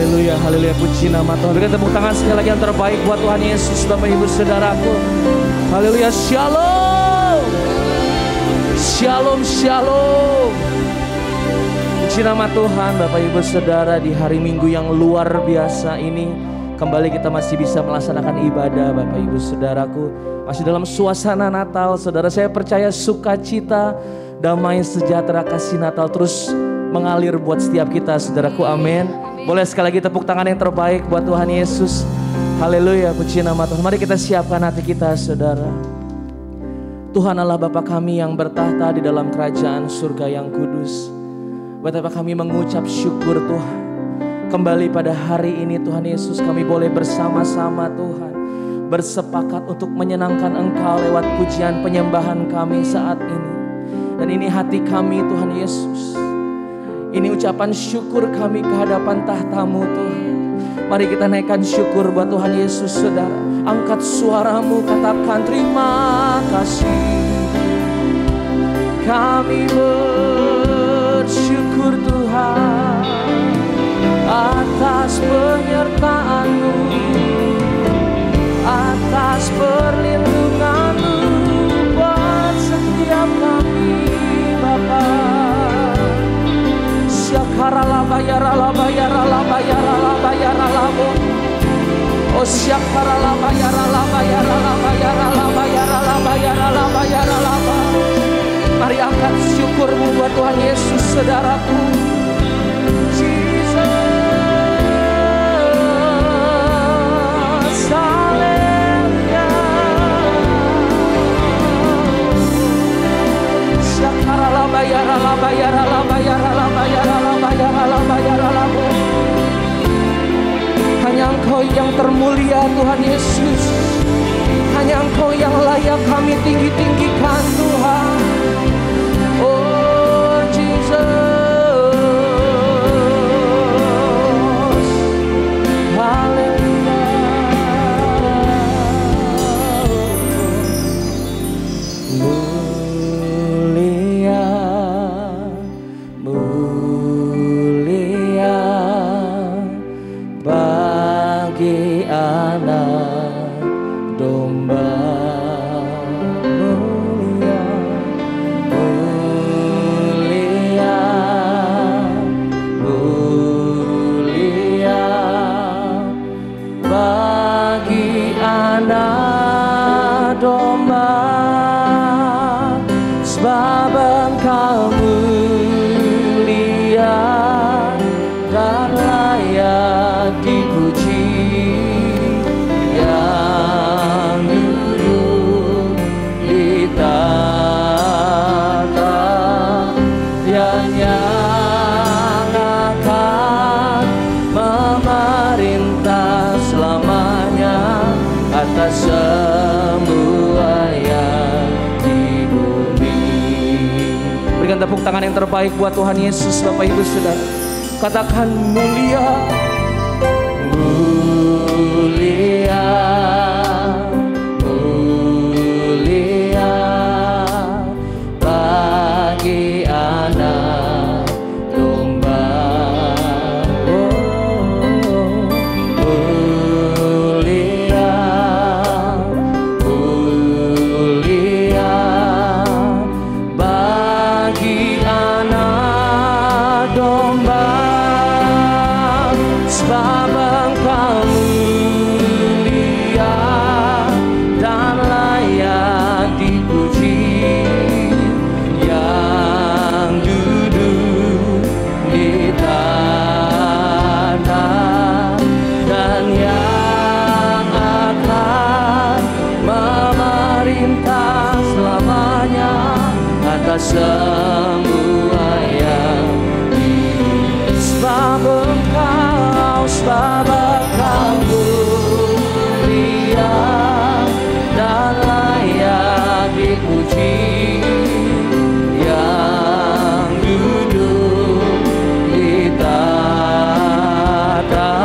Haleluya, haleluya, puji nama Tuhan. Berikan tepuk tangan sekali lagi yang terbaik buat Tuhan Yesus, Bapak Ibu Saudaraku. Haleluya, shalom. Shalom, shalom. Puji nama Tuhan, Bapak Ibu Saudara, di hari Minggu yang luar biasa ini kembali kita masih bisa melaksanakan ibadah, Bapak Ibu Saudaraku. Masih dalam suasana Natal, Saudara. Saya percaya sukacita, damai, sejahtera, kasih Natal terus mengalir buat setiap kita, Saudaraku. Amin. Boleh sekali lagi tepuk tangan yang terbaik buat Tuhan Yesus. Haleluya, puji nama Tuhan. Mari kita siapkan hati kita, Saudara. Tuhan Allah Bapa kami yang bertahta di dalam kerajaan surga yang kudus. Betapa kami mengucap syukur Tuhan. Kembali pada hari ini Tuhan Yesus, kami boleh bersama-sama Tuhan bersepakat untuk menyenangkan Engkau lewat pujian penyembahan kami saat ini. Dan ini hati kami Tuhan Yesus. Ini ucapan syukur kami ke hadapan tahta-Mu Tuhan. Mari kita naikkan syukur buat Tuhan Yesus, Saudara. Angkat suaramu, katakan terima kasih. Kami bersyukur Tuhan atas penyertaan-Mu, atas perlindungan-Mu buat setiap kami, Bapa. Syakarala bayarala bayarala bayarala bayarala bo. Oh syakarala bayarala bayarala bayarala bayarala bayarala bayarala ba. Mari angkat syukurmu buat Tuhan Yesus, saudaraku. Jesus, haleluya. Syakarala bayarala bayarala bayarala bayarala bayarala bayarala bo. Hanya Engkau yang termulia Tuhan Yesus. Hanya Engkau yang layak kami tinggi-tinggikan Tuhan. Oh Jesus, haleluya. Mulia, mulia bagi anak domba. Mulia, mulia, mulia bagi anak domba. Sebab Engkau mulia dan layak dipuji, yang duduk di tahta dan yang akan memerintah selamanya atas semua yang di bumi. Berikan tepuk tangan yang terbaik buat Tuhan Yesus, Bapak Ibu Saudara. Katakan mulia, mulia, mulia bagi anak domba. Oh, mulia, mulia bagi anak domba. Sebab Engkau mulia dan layak dipuji, yang duduk di tanah dan yang akan memerintah selamanya atas semua yang sebab Engkau mulia dan layak dipuji, yang duduk di tahta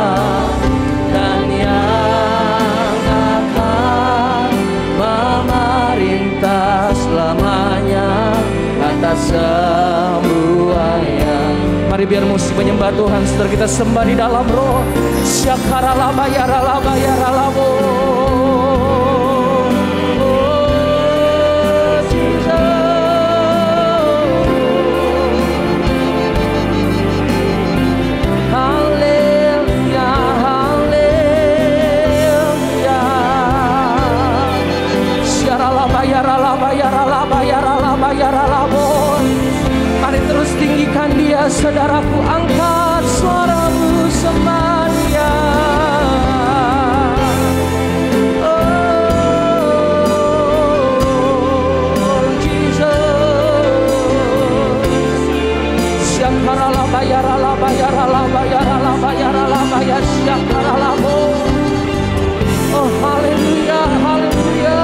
dan yang akan memerintah selamanya atas semua yang. Mari biar masih menyembah Tuhan, saudara, kita sembah di dalam roh. Syakaralabayaralabayaralabo. Mari terus tinggikan Dia, saudaraku, angkat suaramu sembah Dia. Oh Jesus, syakaralabayaralabayaralabayaralabayaralabayar syakaralabo. Oh haleluya, haleluya.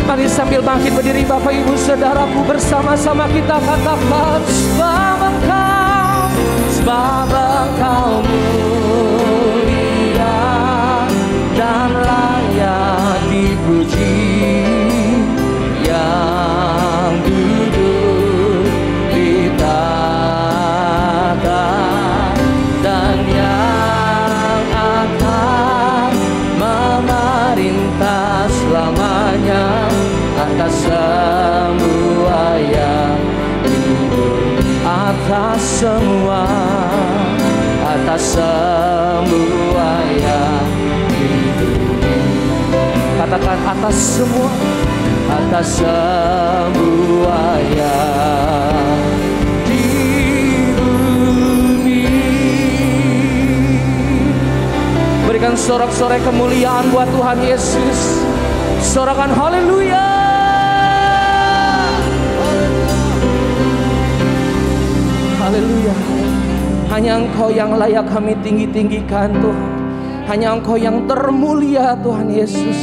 Mari sambil bangkit berdiri Bapak Ibu Saudaraku, bersama-sama kita katakan, sebab Engkau mulia dan layak dipuji, yang duduk di tahta dan yang akan memerintah selamanya atas semua yang hidup, atas semua yang hidup. Katakan atas semua yang di bumi. Berikan sorak-sorai kemuliaan buat Tuhan Yesus. Sorakan haleluya. Haleluya. Hanya Engkau yang layak kami tinggi-tinggikan Tuhan. Hanya Engkau yang termulia Tuhan Yesus.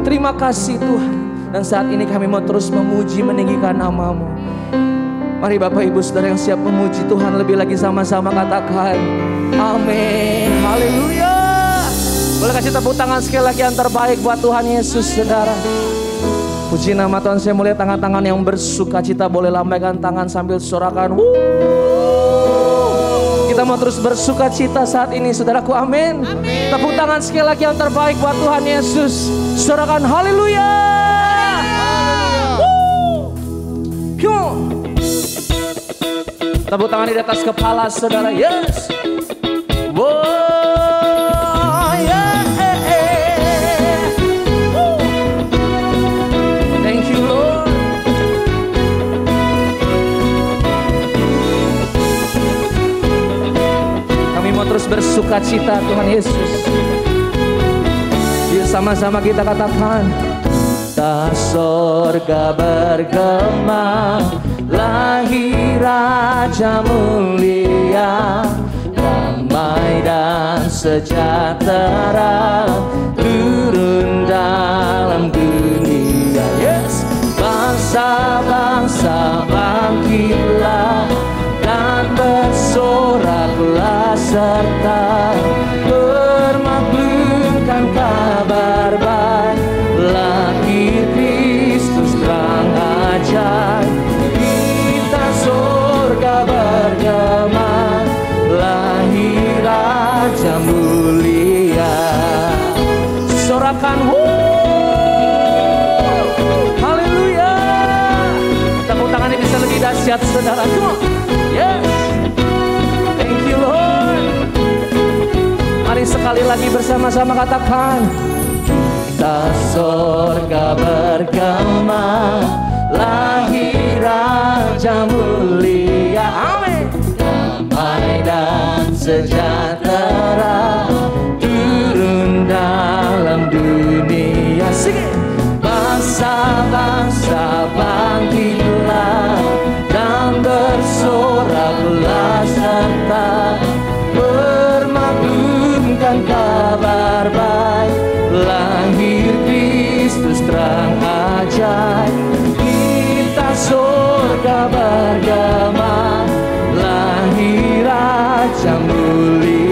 Terima kasih Tuhan. Dan saat ini kami mau terus memuji, meninggikan nama-Mu. Mari Bapak Ibu Saudara yang siap memuji Tuhan lebih lagi, sama-sama katakan amin. Haleluya. Boleh kasih tepuk tangan sekali lagi yang terbaik buat Tuhan Yesus, saudara. Puji nama Tuhan. Saya mulai tangan-tangan yang bersuka cita, boleh lambaikan tangan sambil sorakan. Kita mau terus bersuka cita saat ini, saudaraku, amin. Tepuk tangan sekali lagi yang terbaik buat Tuhan Yesus. Sorakan haleluya. Tepuk tangan di atas kepala saudara. Yes. Terus bersuka cita Tuhan Yesus. Yuk sama-sama kita katakan, tak sorga bergema, lahir Raja mulia, damai dan sejahtera turun dalam dunia. Yes. Bangsa-bangsa bangkitlah dan bersoraklah serta bermaklumkan kabar baik, lahir Kristus terang ajaib. Kita surga bergema, lahir Raja mulia. Sorakan haleluya. Tepuk tangannya bisa lebih dahsyat saudara. Yes. Thank you Lord. Mari sekali lagi bersama-sama katakan, kita sorga bergema, lahir Raja mulia, amin. Damai dan sejahtera turun dalam dunia. Sing. Bangsa-bangsa bangkitlah dan bersoraklah serta bermaklumkan kabar baik, lahir Kristus terang ajaib. Kita surga bergema, lahir Raja mulia.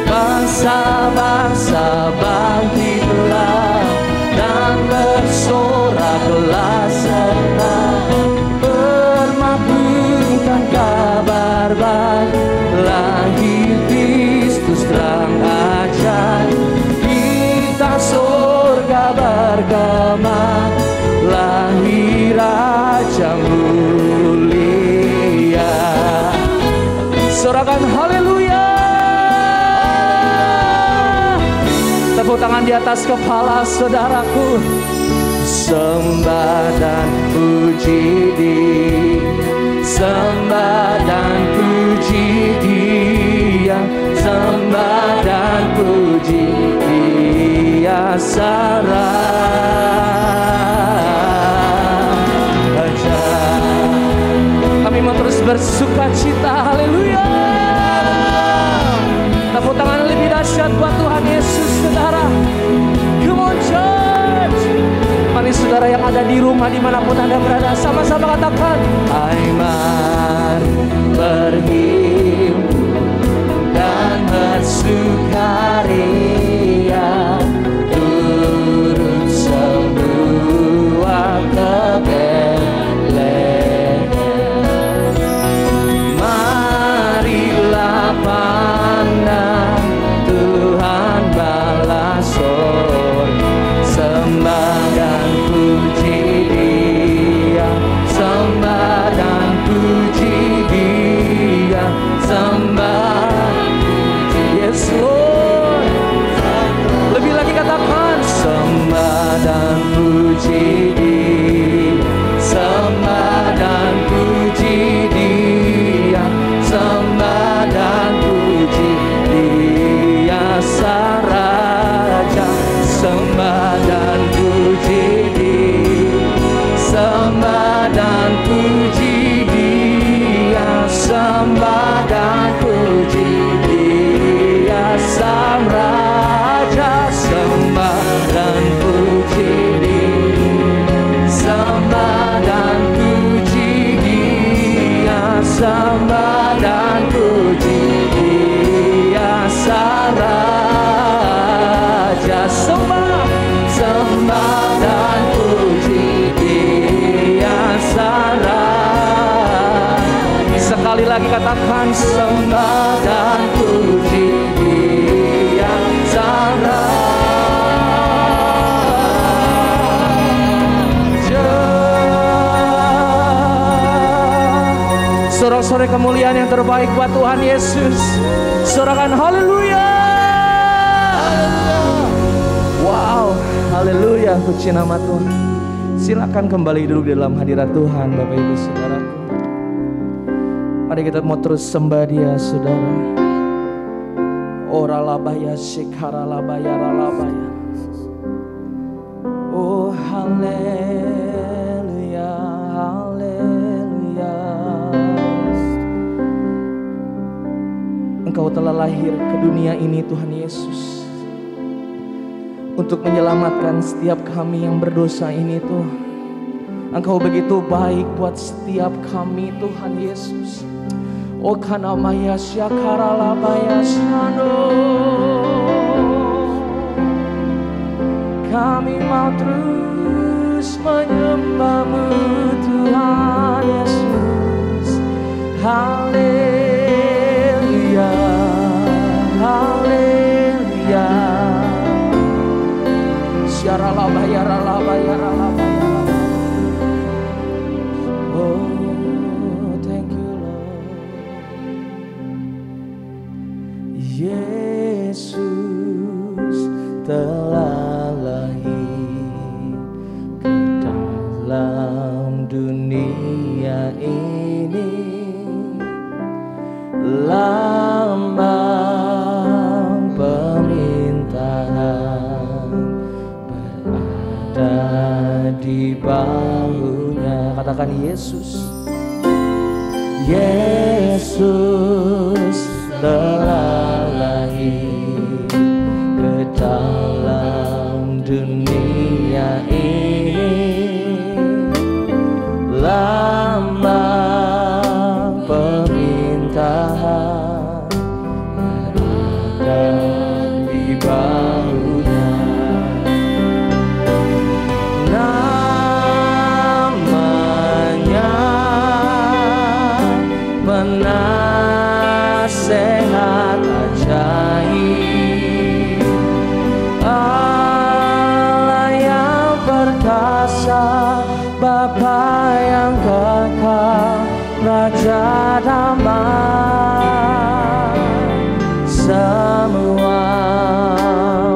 Bangsa-bangsa bangkitlah dan bersorak lahir Kristus terang ajaib, kita surga bergema, lahir Raja mulia. Sorakan haleluya. Tepuk tangan di atas kepala saudaraku. Sembah dan puji Dia, sembah dan puji Dia, sembah dan puji Dia Raja. Kami mau terus bersuka cita, haleluya. Tepuk tangan lebih dahsyat buat Tuhan Yesus, saudara. Come on church. Mari saudara yang ada di rumah dimanapun Anda berada, sama-sama katakan, Aiman berhimpun dan bersukaria, turut semua ke Betlehem. Marilah pandang Tuhan balas sorga, sembah dan puji Dia, sembah dan puji Dia, sembah puji Yes Lord. Lebih lagi katakan, sembah dan puji Dia, sembah dan puji Dia, sembah dan puji Dia Sang Raja, sembah dan puji Dia, sembah dan puji Dia, sembah dan puji Dia Sang Raja, sembah dan puji Dia, sembah dan puji Dia, sembah dan puji Dia Sang Raja, sembah, sembah dan puji Dia Sang Raja. Sekali lagi katakan, sembah dan puji Dia Sang Raja. Sorak-sorai kemuliaan yang terbaik buat Tuhan Yesus. Sorakan haleluya. Wow, haleluya, puji nama Tuhan. Silakan kembali duduk di dalam hadirat Tuhan, Bapak Ibu Saudaraku. Mari kita mau terus sembah Dia, saudara. Ora labaya shikara labaya ralabaya. Oh haleluya, haleluya. Engkau telah lahir ke dunia ini, Tuhan Yesus, untuk menyelamatkan setiap kami yang berdosa ini, Tuhan. Engkau begitu baik buat setiap kami, Tuhan Yesus. O kanamaya syakara labaya shano. Kami mau terus menyembah-Mu, Tuhan Yesus. Haleluya, haleluya. Syara labaya ralabaya ralabaya. Oh, thank you Lord. Yesus telah lahir ke dalam dunia ini, lambang pemerintahan berada di bahunya. Katakan Yesus. Yesus telah lahir ke dalam dunia ini, lambang pemerintahan berada di bahunya. Namanya menang nasihat ajaib, Allah yang perkasa, Bapa yang kekal, Raja damai. Semua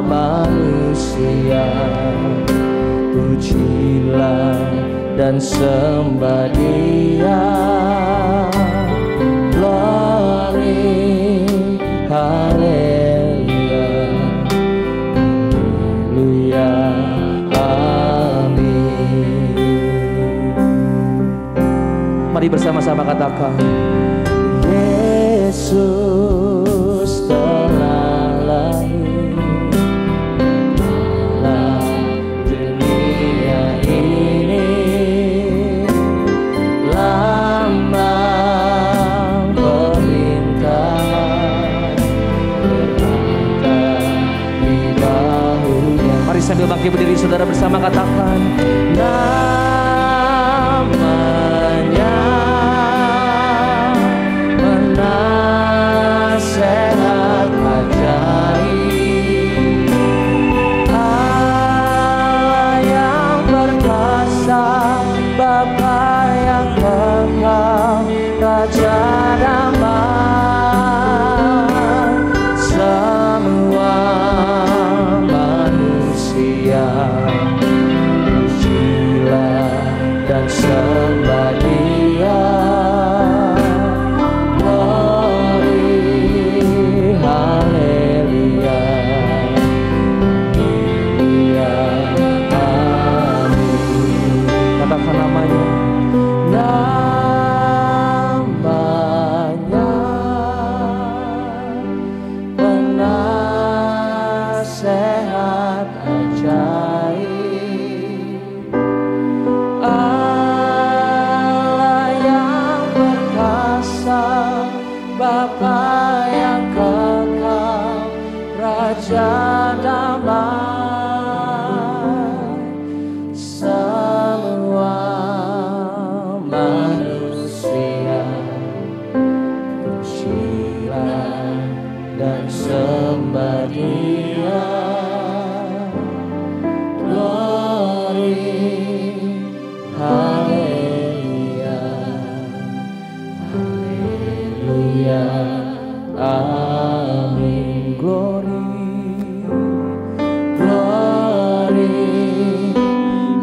manusia pujilah dan sembah Dia. Glory, haleluya, haleluya, amin. Mari bersama-sama katakan, Yesus telah lahir dalam dunia ini, lambang pemerintahan berada di bahunya. Mari sambil bangkit berdiri saudara bersama katakan, namanya penasehat ajaib, Allah yang perkasa, Bapa yang kekal, Raja damai. Semua manusia pujilah dan sembah Dia. Glory, haleluya, haleluya, amin. Katakan namanya, namanya penasehat ajaib, Allah yang perkasa, Bapa yang kekal, Raja damai. Semua manusia pujilah dan sembah Dia. Glory, haleluya, haleluya, amin. Glory, glory,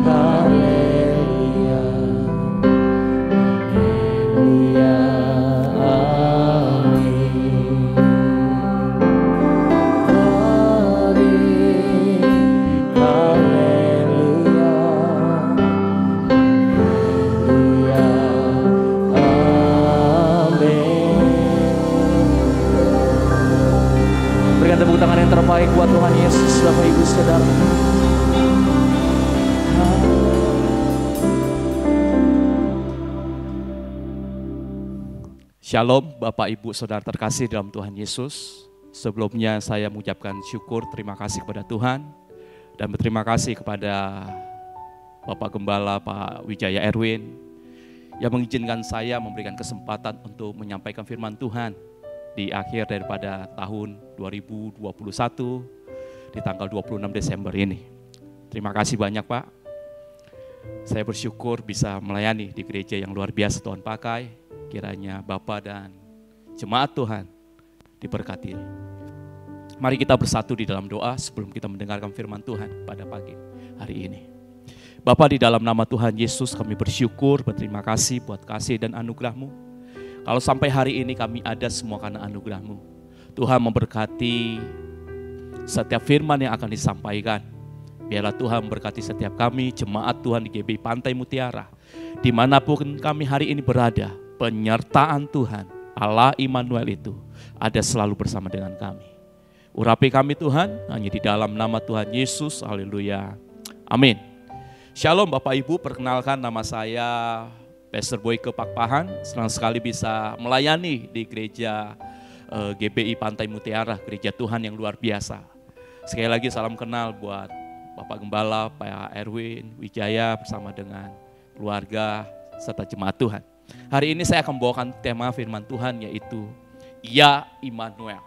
haleluya, haleluya, amin. Glory, haleluya, haleluya, amin. Berikan tepuk tangan yang terbaik buat Tuhan Yesus, Bapak Ibu Saudara. Shalom Bapak Ibu Saudara terkasih dalam Tuhan Yesus. Sebelumnya saya mengucapkan syukur, terima kasih kepada Tuhan. Dan berterima kasih kepada Bapak Gembala Pak Wijaya Erwin yang mengizinkan saya memberikan kesempatan untuk menyampaikan firman Tuhan di akhir daripada tahun 2021 di tanggal 26 Desember ini. Terima kasih banyak Pak. Saya bersyukur bisa melayani di gereja yang luar biasa Tuhan pakai. Kiranya Bapak dan jemaat Tuhan diberkati. Mari kita bersatu di dalam doa sebelum kita mendengarkan firman Tuhan pada pagi hari ini. Bapa, di dalam nama Tuhan Yesus kami bersyukur, berterima kasih buat kasih dan anugerah-Mu. Kalau sampai hari ini kami ada semua karena anugerah-Mu. Tuhan memberkati setiap firman yang akan disampaikan. Biarlah Tuhan memberkati setiap kami, jemaat Tuhan di GBI Pantai Mutiara. Dimanapun kami hari ini berada, penyertaan Tuhan, Allah Immanuel itu ada selalu bersama dengan kami. Urapi kami Tuhan, hanya di dalam nama Tuhan Yesus, haleluya, amin. Shalom Bapak Ibu, perkenalkan nama saya Pastor Boyke Pakpahan. Senang sekali bisa melayani di gereja GBI Pantai Mutiara, gereja Tuhan yang luar biasa. Sekali lagi salam kenal buat Bapak Gembala, Pak Erwin, Wijaya bersama dengan keluarga serta jemaat Tuhan. Hari ini saya akan membawakan tema firman Tuhan yaitu Ya Immanuel.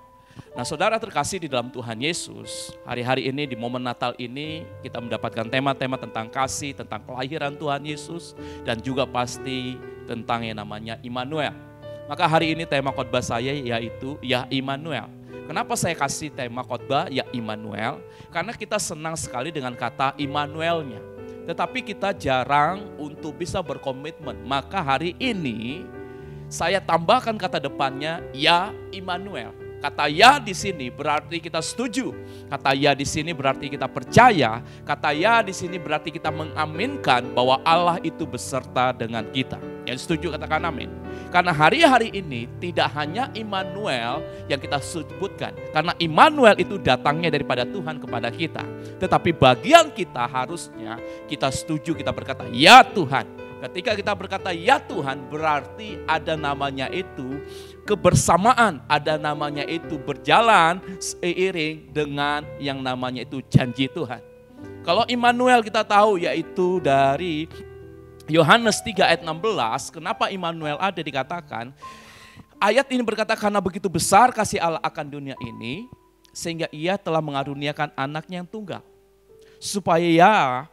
Nah saudara terkasih di dalam Tuhan Yesus, hari-hari ini di momen Natal ini kita mendapatkan tema-tema tentang kasih, tentang kelahiran Tuhan Yesus, dan juga pasti tentang yang namanya Immanuel. Maka hari ini tema khotbah saya yaitu Ya Immanuel. Kenapa saya kasih tema khotbah Ya Immanuel? Karena kita senang sekali dengan kata Immanuelnya. Tetapi kita jarang untuk bisa berkomitmen. Maka hari ini saya tambahkan kata depannya Ya Immanuel. Kata ya di sini berarti kita setuju. Kata ya di sini berarti kita percaya. Kata ya di sini berarti kita mengaminkan bahwa Allah itu beserta dengan kita. Yang setuju katakan amin. Karena hari-hari ini tidak hanya Immanuel yang kita sebutkan. Karena Immanuel itu datangnya daripada Tuhan kepada kita. Tetapi bagian kita harusnya kita setuju, kita berkata ya Tuhan. Ketika kita berkata ya Tuhan berarti ada namanya itu kebersamaan, ada namanya itu berjalan seiring dengan yang namanya itu janji Tuhan. Kalau Immanuel kita tahu yaitu dari Yohanes 3 ayat 16, kenapa Immanuel ada dikatakan? Ayat ini berkata karena begitu besar kasih Allah akan dunia ini sehingga ia telah mengaruniakan anaknya yang tunggal. Supaya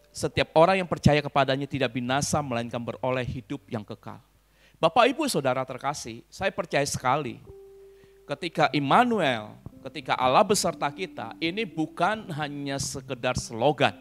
setiap orang yang percaya kepadanya tidak binasa melainkan beroleh hidup yang kekal. Bapak Ibu Saudara terkasih, saya percaya sekali ketika Immanuel, ketika Allah beserta kita, ini bukan hanya sekedar slogan.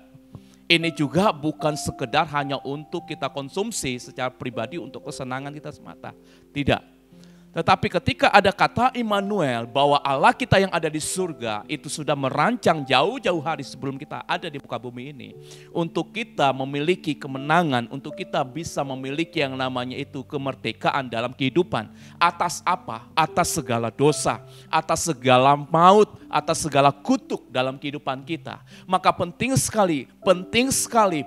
Ini juga bukan sekedar hanya untuk kita konsumsi secara pribadi untuk kesenangan kita semata. Tidak. Tetapi ketika ada kata Immanuel bahwa Allah kita yang ada di surga itu sudah merancang jauh-jauh hari sebelum kita ada di muka bumi ini. Untuk kita memiliki kemenangan, untuk kita bisa memiliki yang namanya itu kemerdekaan dalam kehidupan. Atas apa? Atas segala dosa, atas segala maut, atas segala kutuk dalam kehidupan kita. Maka penting sekali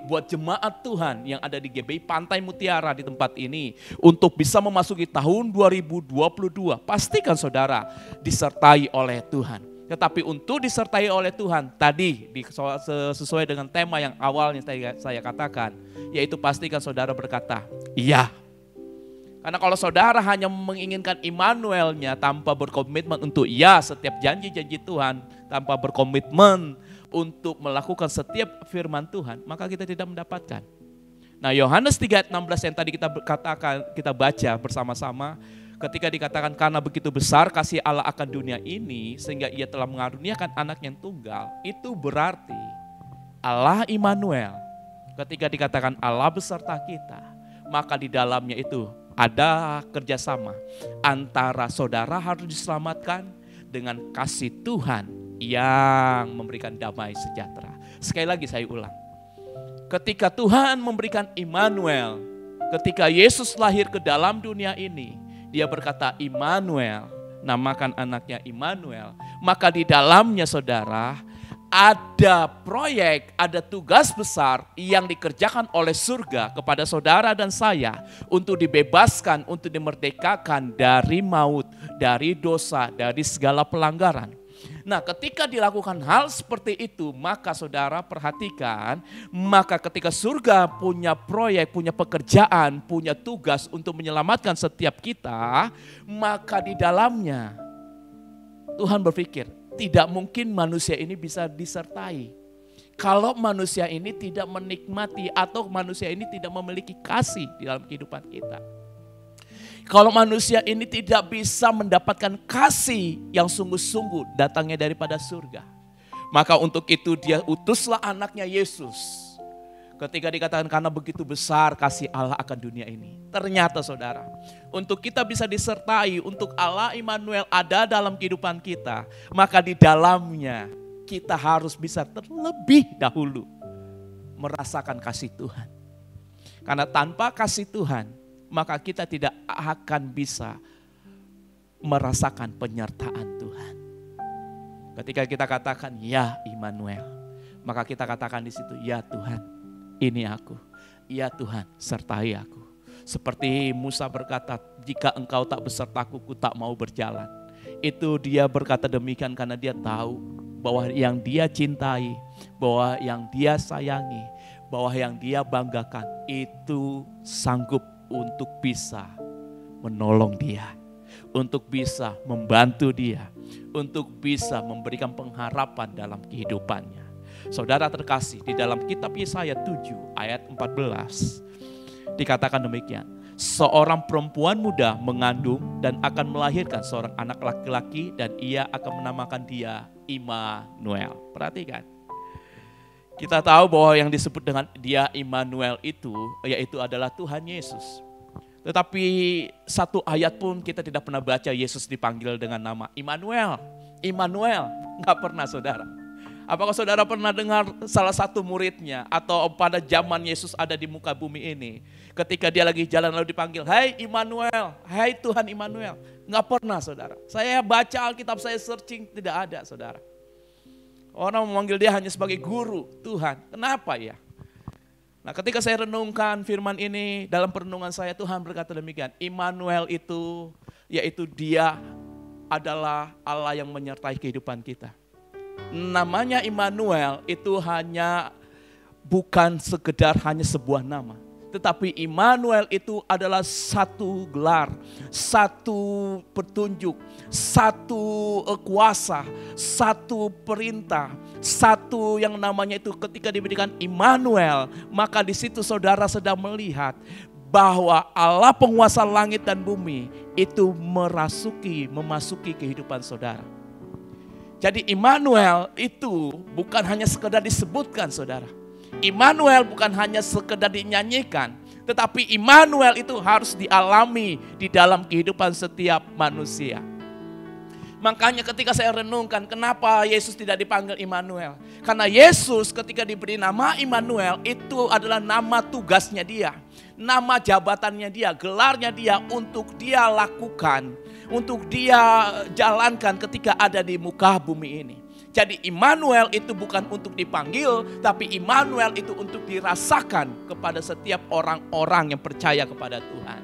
buat jemaat Tuhan yang ada di GBI Pantai Mutiara di tempat ini. Untuk bisa memasuki tahun 2022, pastikan saudara disertai oleh Tuhan. Tetapi untuk disertai oleh Tuhan, tadi sesuai dengan tema yang awalnya saya katakan, yaitu pastikan saudara berkata, iya. Karena kalau saudara hanya menginginkan Immanuelnya tanpa berkomitmen untuk ya setiap janji-janji Tuhan, tanpa berkomitmen untuk melakukan setiap firman Tuhan, maka kita tidak mendapatkan. Nah Yohanes 3 ayat 16 yang tadi kita baca bersama-sama, ketika dikatakan karena begitu besar kasih Allah akan dunia ini sehingga ia telah mengaruniakan anak yang tunggal, itu berarti Allah Immanuel. Ketika dikatakan Allah beserta kita, maka di dalamnya itu ada kerjasama antara saudara harus diselamatkan dengan kasih Tuhan yang memberikan damai sejahtera. Sekali lagi saya ulang. Ketika Tuhan memberikan Immanuel, ketika Yesus lahir ke dalam dunia ini, dia berkata Immanuel, namakan anaknya Immanuel. Maka di dalamnya saudara ada proyek, ada tugas besar yang dikerjakan oleh surga kepada saudara dan saya untuk dibebaskan, untuk dimerdekakan dari maut, dari dosa, dari segala pelanggaran. Nah ketika dilakukan hal seperti itu, maka saudara perhatikan, maka ketika surga punya proyek, punya pekerjaan, punya tugas untuk menyelamatkan setiap kita, maka di dalamnya Tuhan berpikir, tidak mungkin manusia ini bisa disertai. Kalau manusia ini tidak menikmati atau manusia ini tidak memiliki kasih di dalam kehidupan kita. Kalau manusia ini tidak bisa mendapatkan kasih yang sungguh-sungguh datangnya daripada surga. Maka untuk itu dia utuslah anaknya Yesus. Ketika dikatakan karena begitu besar kasih Allah akan dunia ini. Ternyata saudara, untuk kita bisa disertai, untuk Allah Immanuel ada dalam kehidupan kita, maka di dalamnya kita harus bisa terlebih dahulu merasakan kasih Tuhan. Karena tanpa kasih Tuhan, maka kita tidak akan bisa merasakan penyertaan Tuhan. Ketika kita katakan ya Immanuel, maka kita katakan di situ ya Tuhan. Ini aku, ya Tuhan sertai aku. Seperti Musa berkata, jika engkau tak besertaku, ku tak mau berjalan. Itu dia berkata demikian karena dia tahu bahwa yang dia cintai, bahwa yang dia sayangi, bahwa yang dia banggakan itu sanggup untuk bisa menolong dia. untuk bisa membantu dia, untuk bisa memberikan pengharapan dalam kehidupannya. Saudara terkasih, di dalam kitab Yesaya 7 ayat 14 dikatakan demikian. Seorang perempuan muda mengandung dan akan melahirkan seorang anak laki-laki dan ia akan menamakan dia Immanuel. Perhatikan. Kita tahu bahwa yang disebut dengan dia Immanuel itu yaitu adalah Tuhan Yesus. Tetapi satu ayat pun kita tidak pernah baca Yesus dipanggil dengan nama Immanuel. Immanuel, enggak pernah saudara. Apakah saudara pernah dengar salah satu muridnya atau pada zaman Yesus ada di muka bumi ini, ketika dia lagi jalan lalu dipanggil, "Hai Immanuel, hai Tuhan Immanuel." Enggak pernah saudara. Saya baca Alkitab, saya searching, tidak ada saudara. Orang memanggil dia hanya sebagai guru Tuhan. Kenapa ya? Nah, ketika saya renungkan firman ini, dalam perenungan saya Tuhan berkata demikian, Immanuel itu yaitu dia adalah Allah yang menyertai kehidupan kita. Namanya Immanuel itu bukan sekedar hanya sebuah nama. Tetapi Immanuel itu adalah satu gelar, satu petunjuk, satu kuasa, satu perintah, satu yang namanya itu ketika diberikan Immanuel, maka di situ saudara sedang melihat bahwa Allah penguasa langit dan bumi itu memasuki kehidupan saudara. Jadi Immanuel itu bukan hanya sekedar disebutkan saudara. Immanuel bukan hanya sekedar dinyanyikan, tetapi Immanuel itu harus dialami di dalam kehidupan setiap manusia. Makanya ketika saya renungkan kenapa Yesus tidak dipanggil Immanuel. Karena Yesus ketika diberi nama Immanuel itu adalah nama tugasnya dia. Nama jabatannya dia, gelarnya dia untuk dia lakukan, untuk dia jalankan ketika ada di muka bumi ini. Jadi Immanuel itu bukan untuk dipanggil, tapi Immanuel itu untuk dirasakan kepada setiap orang-orang yang percaya kepada Tuhan.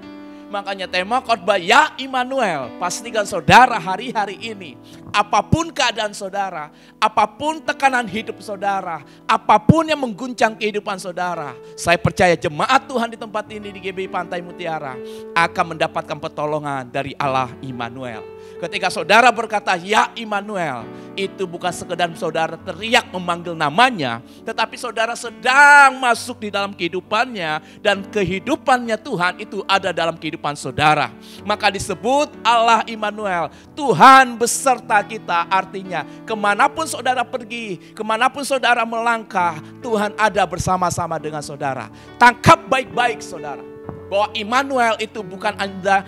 Makanya tema khotbah ya Immanuel, pastikan saudara hari-hari ini, apapun keadaan saudara, apapun tekanan hidup saudara, apapun yang mengguncang kehidupan saudara, saya percaya jemaat Tuhan di tempat ini di GBI Pantai Mutiara akan mendapatkan pertolongan dari Allah Immanuel. Ketika saudara berkata ya Immanuel, itu bukan sekedar saudara teriak memanggil namanya, tetapi saudara sedang masuk di dalam kehidupannya dan kehidupannya Tuhan itu ada dalam kehidupan saudara. Maka disebut Allah Immanuel, Tuhan beserta kita, artinya kemanapun saudara pergi, kemanapun saudara melangkah, Tuhan ada bersama-sama dengan saudara. Tangkap baik-baik saudara, bahwa Immanuel itu bukan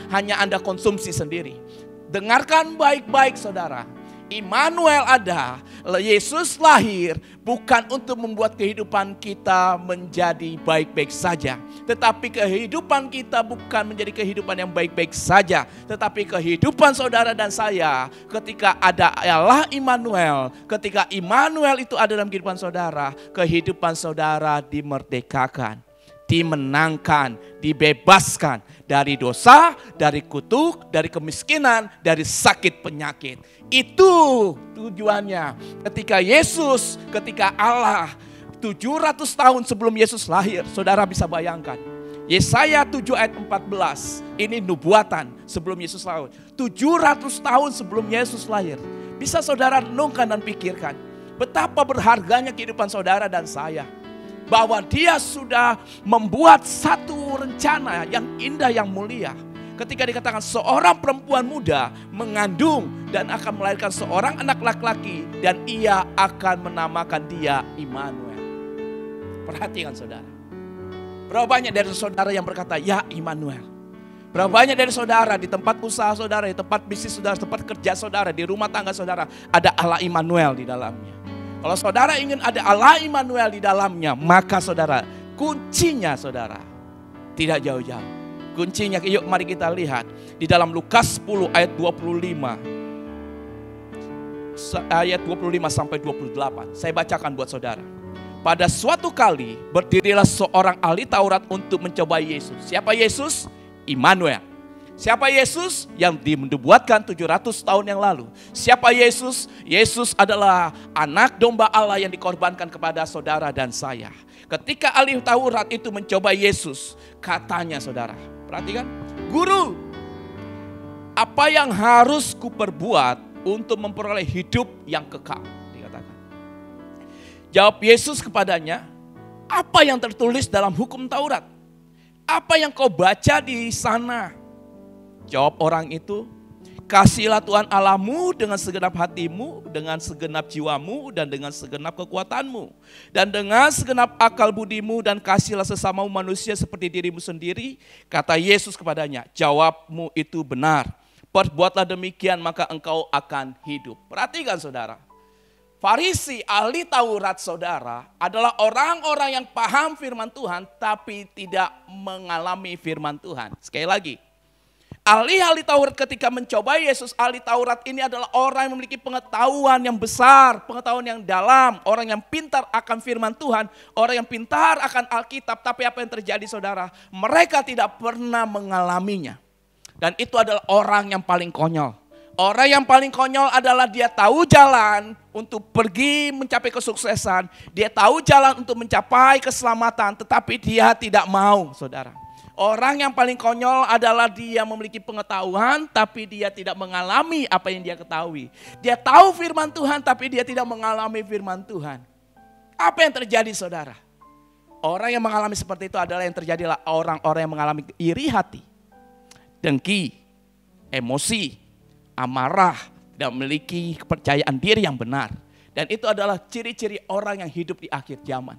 hanya Anda konsumsi sendiri. Dengarkan baik-baik saudara, Immanuel ada, Yesus lahir bukan untuk membuat kehidupan kita menjadi baik-baik saja. Tetapi kehidupan kita bukan menjadi kehidupan yang baik-baik saja. Tetapi kehidupan saudara dan saya ketika ada Allah Immanuel, ketika Immanuel itu ada dalam kehidupan saudara, kehidupan saudara dimerdekakan, dimenangkan, dibebaskan dari dosa, dari kutuk, dari kemiskinan, dari sakit penyakit. Itu tujuannya. Ketika Allah 700 tahun sebelum Yesus lahir, saudara bisa bayangkan. Yesaya 7 ayat 14, ini nubuatan sebelum Yesus lahir. 700 tahun sebelum Yesus lahir. Bisa saudara renungkan dan pikirkan, betapa berharganya kehidupan saudara dan saya. Bahwa dia sudah membuat satu rencana yang indah, yang mulia. Ketika dikatakan seorang perempuan muda mengandung dan akan melahirkan seorang anak laki-laki. Dan ia akan menamakan dia Immanuel. Perhatikan saudara. Berapa banyak dari saudara yang berkata ya Immanuel. Berapa banyak dari saudara di tempat usaha saudara, di tempat bisnis saudara, tempat kerja saudara, di rumah tangga saudara. Ada Allah Immanuel di dalamnya. Kalau saudara ingin ada Allah Immanuel di dalamnya, maka saudara, kuncinya saudara tidak jauh-jauh. Kuncinya, yuk mari kita lihat di dalam Lukas 10 ayat 25. Ayat 25 sampai 28. Saya bacakan buat saudara. Pada suatu kali berdirilah seorang ahli Taurat untuk mencobai Yesus. Siapa Yesus? Immanuel. Siapa Yesus? Yang dinubuatkan 700 tahun yang lalu. Siapa Yesus? Yesus adalah anak domba Allah yang dikorbankan kepada saudara dan saya. Ketika ahli Taurat itu mencoba Yesus, katanya saudara, perhatikan, Guru, Apa yang harus kuperbuat untuk memperoleh hidup yang kekal? Dikatakan. Jawab Yesus kepadanya, apa yang tertulis dalam hukum Taurat? Apa yang kau baca di sana? Jawab orang itu, kasihlah Tuhan Allahmu dengan segenap hatimu, dengan segenap jiwamu, dan dengan segenap kekuatanmu. Dan dengan segenap akal budimu, dan kasihlah sesamamu manusia seperti dirimu sendiri. Kata Yesus kepadanya, jawabmu itu benar. Perbuatlah demikian maka engkau akan hidup. Perhatikan saudara. Farisi, ahli Taurat saudara, adalah orang-orang yang paham firman Tuhan tapi tidak mengalami firman Tuhan. Sekali lagi. Ahli-ahli Taurat ketika mencoba Yesus, ahli Taurat ini adalah orang yang memiliki pengetahuan yang besar, pengetahuan yang dalam, orang yang pintar akan firman Tuhan, orang yang pintar akan Alkitab. Tapi apa yang terjadi saudara? Mereka tidak pernah mengalaminya. Dan itu adalah orang yang paling konyol. Orang yang paling konyol adalah dia tahu jalan untuk pergi mencapai kesuksesan. Dia tahu jalan untuk mencapai keselamatan, tetapi dia tidak mau, saudara. Orang yang paling konyol adalah dia memiliki pengetahuan, tapi dia tidak mengalami apa yang dia ketahui. Dia tahu firman Tuhan, tapi dia tidak mengalami firman Tuhan. Apa yang terjadi, saudara? Orang yang mengalami seperti itu adalah yang terjadilah orang-orang yang mengalami iri hati, dengki, emosi, amarah, tidak memiliki kepercayaan diri yang benar. Dan itu adalah ciri-ciri orang yang hidup di akhir zaman.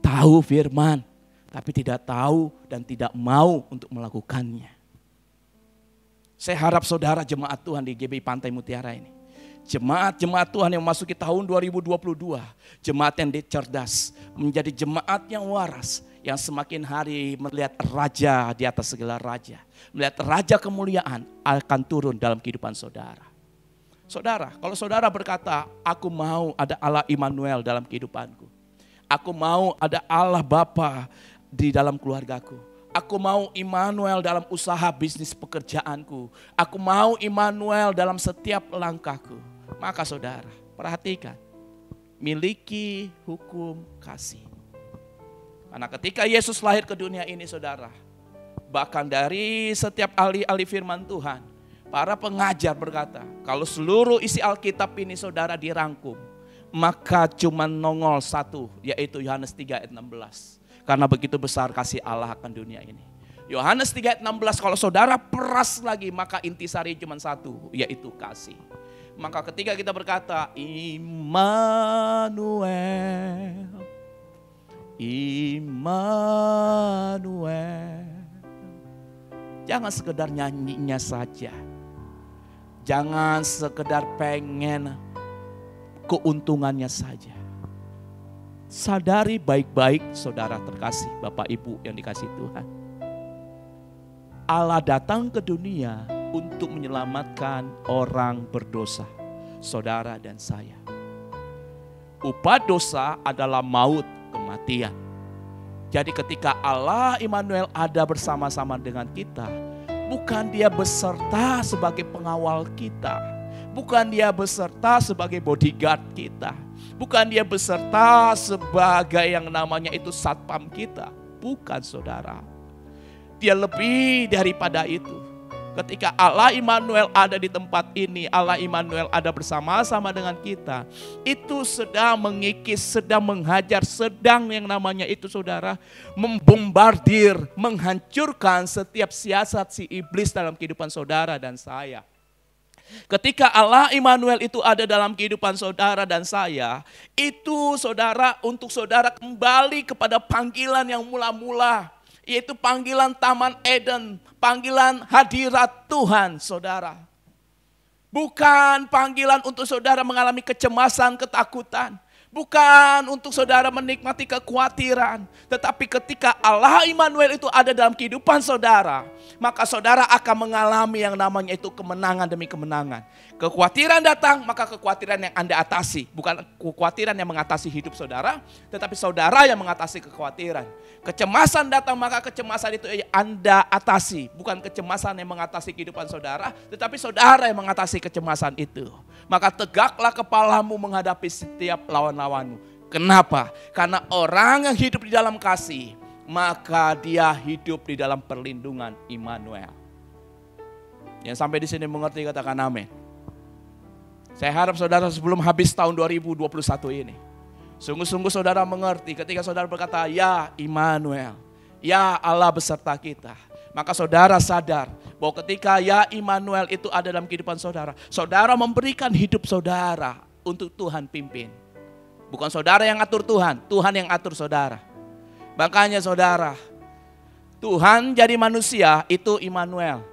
Tahu firman, tapi tidak tahu dan tidak mau untuk melakukannya. Saya harap saudara jemaat Tuhan di GBI Pantai Mutiara ini, jemaat-jemaat Tuhan yang memasuki tahun 2022, jemaat yang cerdas, menjadi jemaat yang waras, yang semakin hari melihat raja di atas segala raja. Melihat raja kemuliaan akan turun dalam kehidupan saudara. Saudara, kalau saudara berkata, aku mau ada Allah Immanuel dalam kehidupanku. Aku mau ada Allah Bapa di dalam keluargaku. Aku mau Immanuel dalam usaha bisnis pekerjaanku. Aku mau Immanuel dalam setiap langkahku. Maka saudara, perhatikan. Miliki hukum kasih. Karena ketika Yesus lahir ke dunia ini saudara, bahkan dari setiap ahli-ahli firman Tuhan, para pengajar berkata, kalau seluruh isi Alkitab ini saudara dirangkum, maka cuma nongol satu, yaitu Yohanes 3 ayat 16. Karena begitu besar kasih Allah akan dunia ini. Yohanes 3 ayat 16, kalau saudara peras lagi, maka intisari cuma satu, yaitu kasih. Maka ketika kita berkata, Immanuel, Immanuel. Jangan sekedar nyanyinya saja. Jangan sekedar pengen keuntungannya saja. Sadari baik-baik saudara terkasih, Bapak Ibu yang dikasih Tuhan. Allah datang ke dunia untuk menyelamatkan orang berdosa, saudara dan saya. Upah dosa adalah maut, kematian. Jadi ketika Allah Immanuel ada bersama-sama dengan kita, bukan dia beserta sebagai pengawal kita, bukan dia beserta sebagai bodyguard kita, bukan dia beserta sebagai yang namanya itu satpam kita, bukan saudara. Dia lebih daripada itu. Ketika Allah Immanuel ada di tempat ini, Allah Immanuel ada bersama-sama dengan kita, itu sedang mengikis, sedang menghajar, sedang yang namanya itu saudara, membombardir, menghancurkan setiap siasat si iblis dalam kehidupan saudara dan saya. Ketika Allah Immanuel itu ada dalam kehidupan saudara dan saya, itu saudara untuk saudara kembali kepada panggilan yang mula-mula, yaitu panggilan Taman Eden, panggilan hadirat Tuhan saudara. Bukan panggilan untuk saudara mengalami kecemasan, ketakutan. Bukan untuk saudara menikmati kekhawatiran. Tetapi ketika Allah Immanuel itu ada dalam kehidupan saudara, maka saudara akan mengalami yang namanya itu kemenangan demi kemenangan. Kekhawatiran datang, maka kekhawatiran yang Anda atasi. Bukan kekhawatiran yang mengatasi hidup saudara, tetapi saudara yang mengatasi kekhawatiran. Kecemasan datang, maka kecemasan itu Anda atasi. Bukan kecemasan yang mengatasi kehidupan saudara, tetapi saudara yang mengatasi kecemasan itu. Maka tegaklah kepalamu menghadapi setiap lawan-lawanmu. Kenapa? Karena orang yang hidup di dalam kasih, maka dia hidup di dalam perlindungan Immanuel. Yang sampai di sini mengerti katakan amin. Saya harap saudara sebelum habis tahun 2021 ini, sungguh-sungguh saudara mengerti ketika saudara berkata, ya Immanuel, ya Allah beserta kita. Maka saudara sadar bahwa ketika ya Immanuel itu ada dalam kehidupan saudara, saudara memberikan hidup saudara untuk Tuhan pimpin. Bukan saudara yang atur Tuhan, Tuhan yang atur saudara. Makanya saudara, Tuhan jadi manusia itu Immanuel.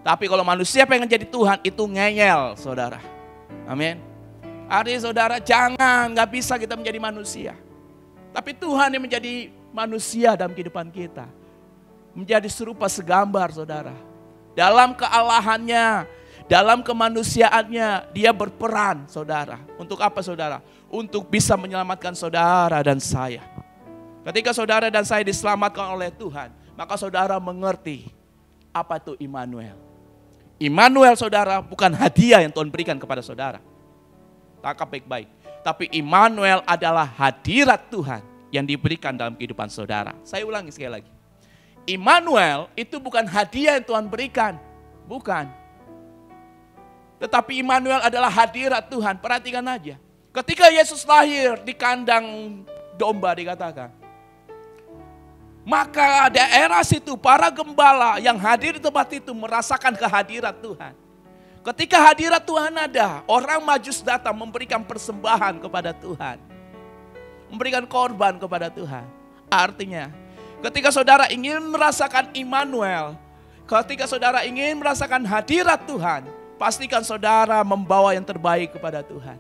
Tapi kalau manusia pengen jadi Tuhan itu ngeyel saudara. Amin. Artinya saudara jangan, gak bisa kita menjadi manusia. Tapi Tuhan yang menjadi manusia dalam kehidupan kita. Menjadi serupa segambar saudara. Dalam kealahannya, dalam kemanusiaannya dia berperan saudara. Untuk apa saudara? Untuk bisa menyelamatkan saudara dan saya. Ketika saudara dan saya diselamatkan oleh Tuhan, maka saudara mengerti apa itu Immanuel. Immanuel saudara bukan hadiah yang Tuhan berikan kepada saudara. Tangkap baik-baik. Tapi Immanuel adalah hadirat Tuhan yang diberikan dalam kehidupan saudara. Saya ulangi sekali lagi. Immanuel itu bukan hadiah yang Tuhan berikan. Bukan. Tetapi Immanuel adalah hadirat Tuhan. Perhatikan aja. Ketika Yesus lahir di kandang domba dikatakan. Maka daerah situ para gembala yang hadir di tempat itu merasakan kehadirat Tuhan. Ketika hadirat Tuhan ada, orang Majus datang memberikan persembahan kepada Tuhan. Memberikan korban kepada Tuhan. Artinya, ketika saudara ingin merasakan Immanuel, ketika saudara ingin merasakan hadirat Tuhan, pastikan saudara membawa yang terbaik kepada Tuhan.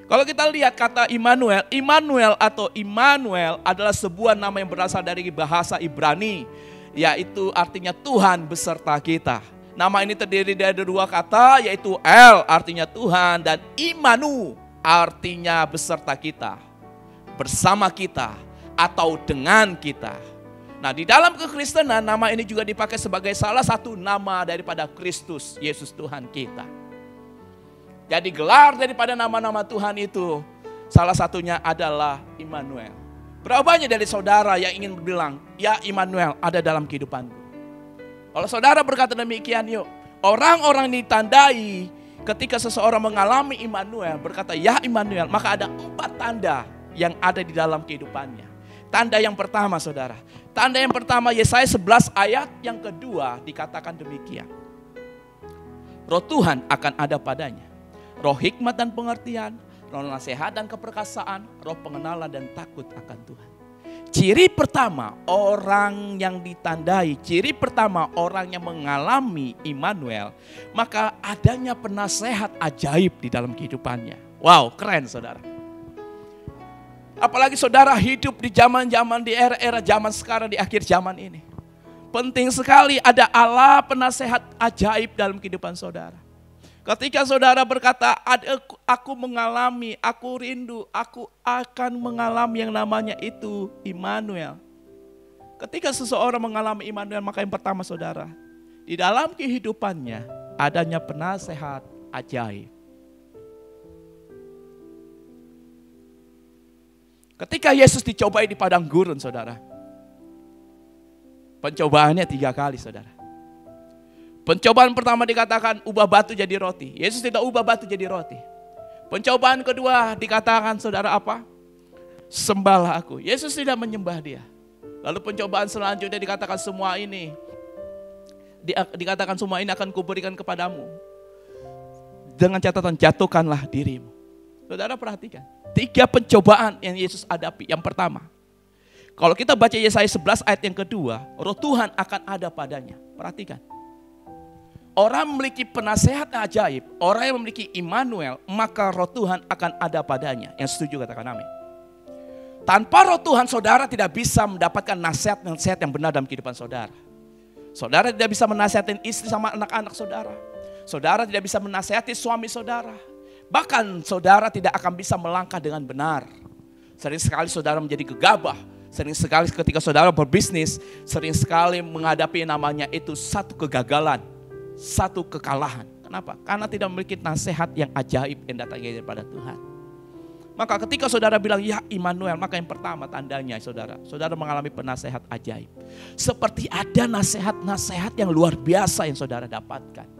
Kalau kita lihat kata Immanuel, Immanuel atau Immanuel adalah sebuah nama yang berasal dari bahasa Ibrani, yaitu artinya Tuhan beserta kita. Nama ini terdiri dari dua kata, yaitu El artinya Tuhan dan Immanu artinya beserta kita, bersama kita atau dengan kita. Nah, di dalam kekristenan nama ini juga dipakai sebagai salah satu nama daripada Kristus, Yesus Tuhan kita. Jadi gelar daripada nama-nama Tuhan itu salah satunya adalah Immanuel. Berapa banyak dari saudara yang ingin bilang, ya Immanuel ada dalam kehidupanku. Kalau saudara berkata demikian, yuk. Orang-orang ditandai ketika seseorang mengalami Immanuel, berkata ya Immanuel, maka ada 4 tanda yang ada di dalam kehidupannya. Tanda yang pertama saudara. Tanda yang pertama Yesaya 11 ayat yang kedua dikatakan demikian. Roh Tuhan akan ada padanya. Roh hikmat dan pengertian, roh nasihat dan keperkasaan, roh pengenalan dan takut akan Tuhan. Ciri pertama orang yang ditandai, ciri pertama orang yang mengalami Immanuel, maka adanya penasehat ajaib di dalam kehidupannya. Wow, keren saudara. Apalagi saudara hidup di zaman-zaman, di era-era zaman sekarang, di akhir zaman ini. Penting sekali ada Allah penasehat ajaib dalam kehidupan saudara. Ketika saudara berkata, aku mengalami, aku rindu, aku akan mengalami yang namanya itu Immanuel. Ketika seseorang mengalami Immanuel, maka yang pertama saudara, di dalam kehidupannya adanya penasehat ajaib. Ketika Yesus dicobai di padang gurun saudara, pencobaannya 3 kali saudara. Pencobaan pertama dikatakan ubah batu jadi roti. Yesus tidak ubah batu jadi roti. Pencobaan kedua dikatakan saudara apa? Sembahlah aku. Yesus tidak menyembah dia. Lalu pencobaan selanjutnya dikatakan semua ini. Dikatakan semua ini akan kuberikan kepadamu. Dengan catatan jatuhkanlah dirimu. Saudara perhatikan. 3 pencobaan yang Yesus hadapi. Yang pertama. Kalau kita baca Yesaya 11 ayat yang kedua. Roh Tuhan akan ada padanya. Perhatikan. Orang memiliki penasehat ajaib, orang yang memiliki Immanuel, maka roh Tuhan akan ada padanya. Yang setuju katakan amin. Tanpa roh Tuhan saudara tidak bisa mendapatkan nasihat-nasihat yang benar dalam kehidupan saudara. Saudara tidak bisa menasihatin istri sama anak-anak saudara. Saudara tidak bisa menasihati suami saudara. Bahkan saudara tidak akan bisa melangkah dengan benar. Sering sekali saudara menjadi gegabah. Sering sekali ketika saudara berbisnis, sering sekali menghadapi namanya itu satu kegagalan. Satu kekalahan. Kenapa? Karena tidak memiliki nasihat yang ajaib yang datang daripada Tuhan. Maka ketika saudara bilang, ya Immanuel, maka yang pertama tandanya saudara mengalami penasehat ajaib. Seperti ada nasihat-nasihat yang luar biasa yang saudara dapatkan.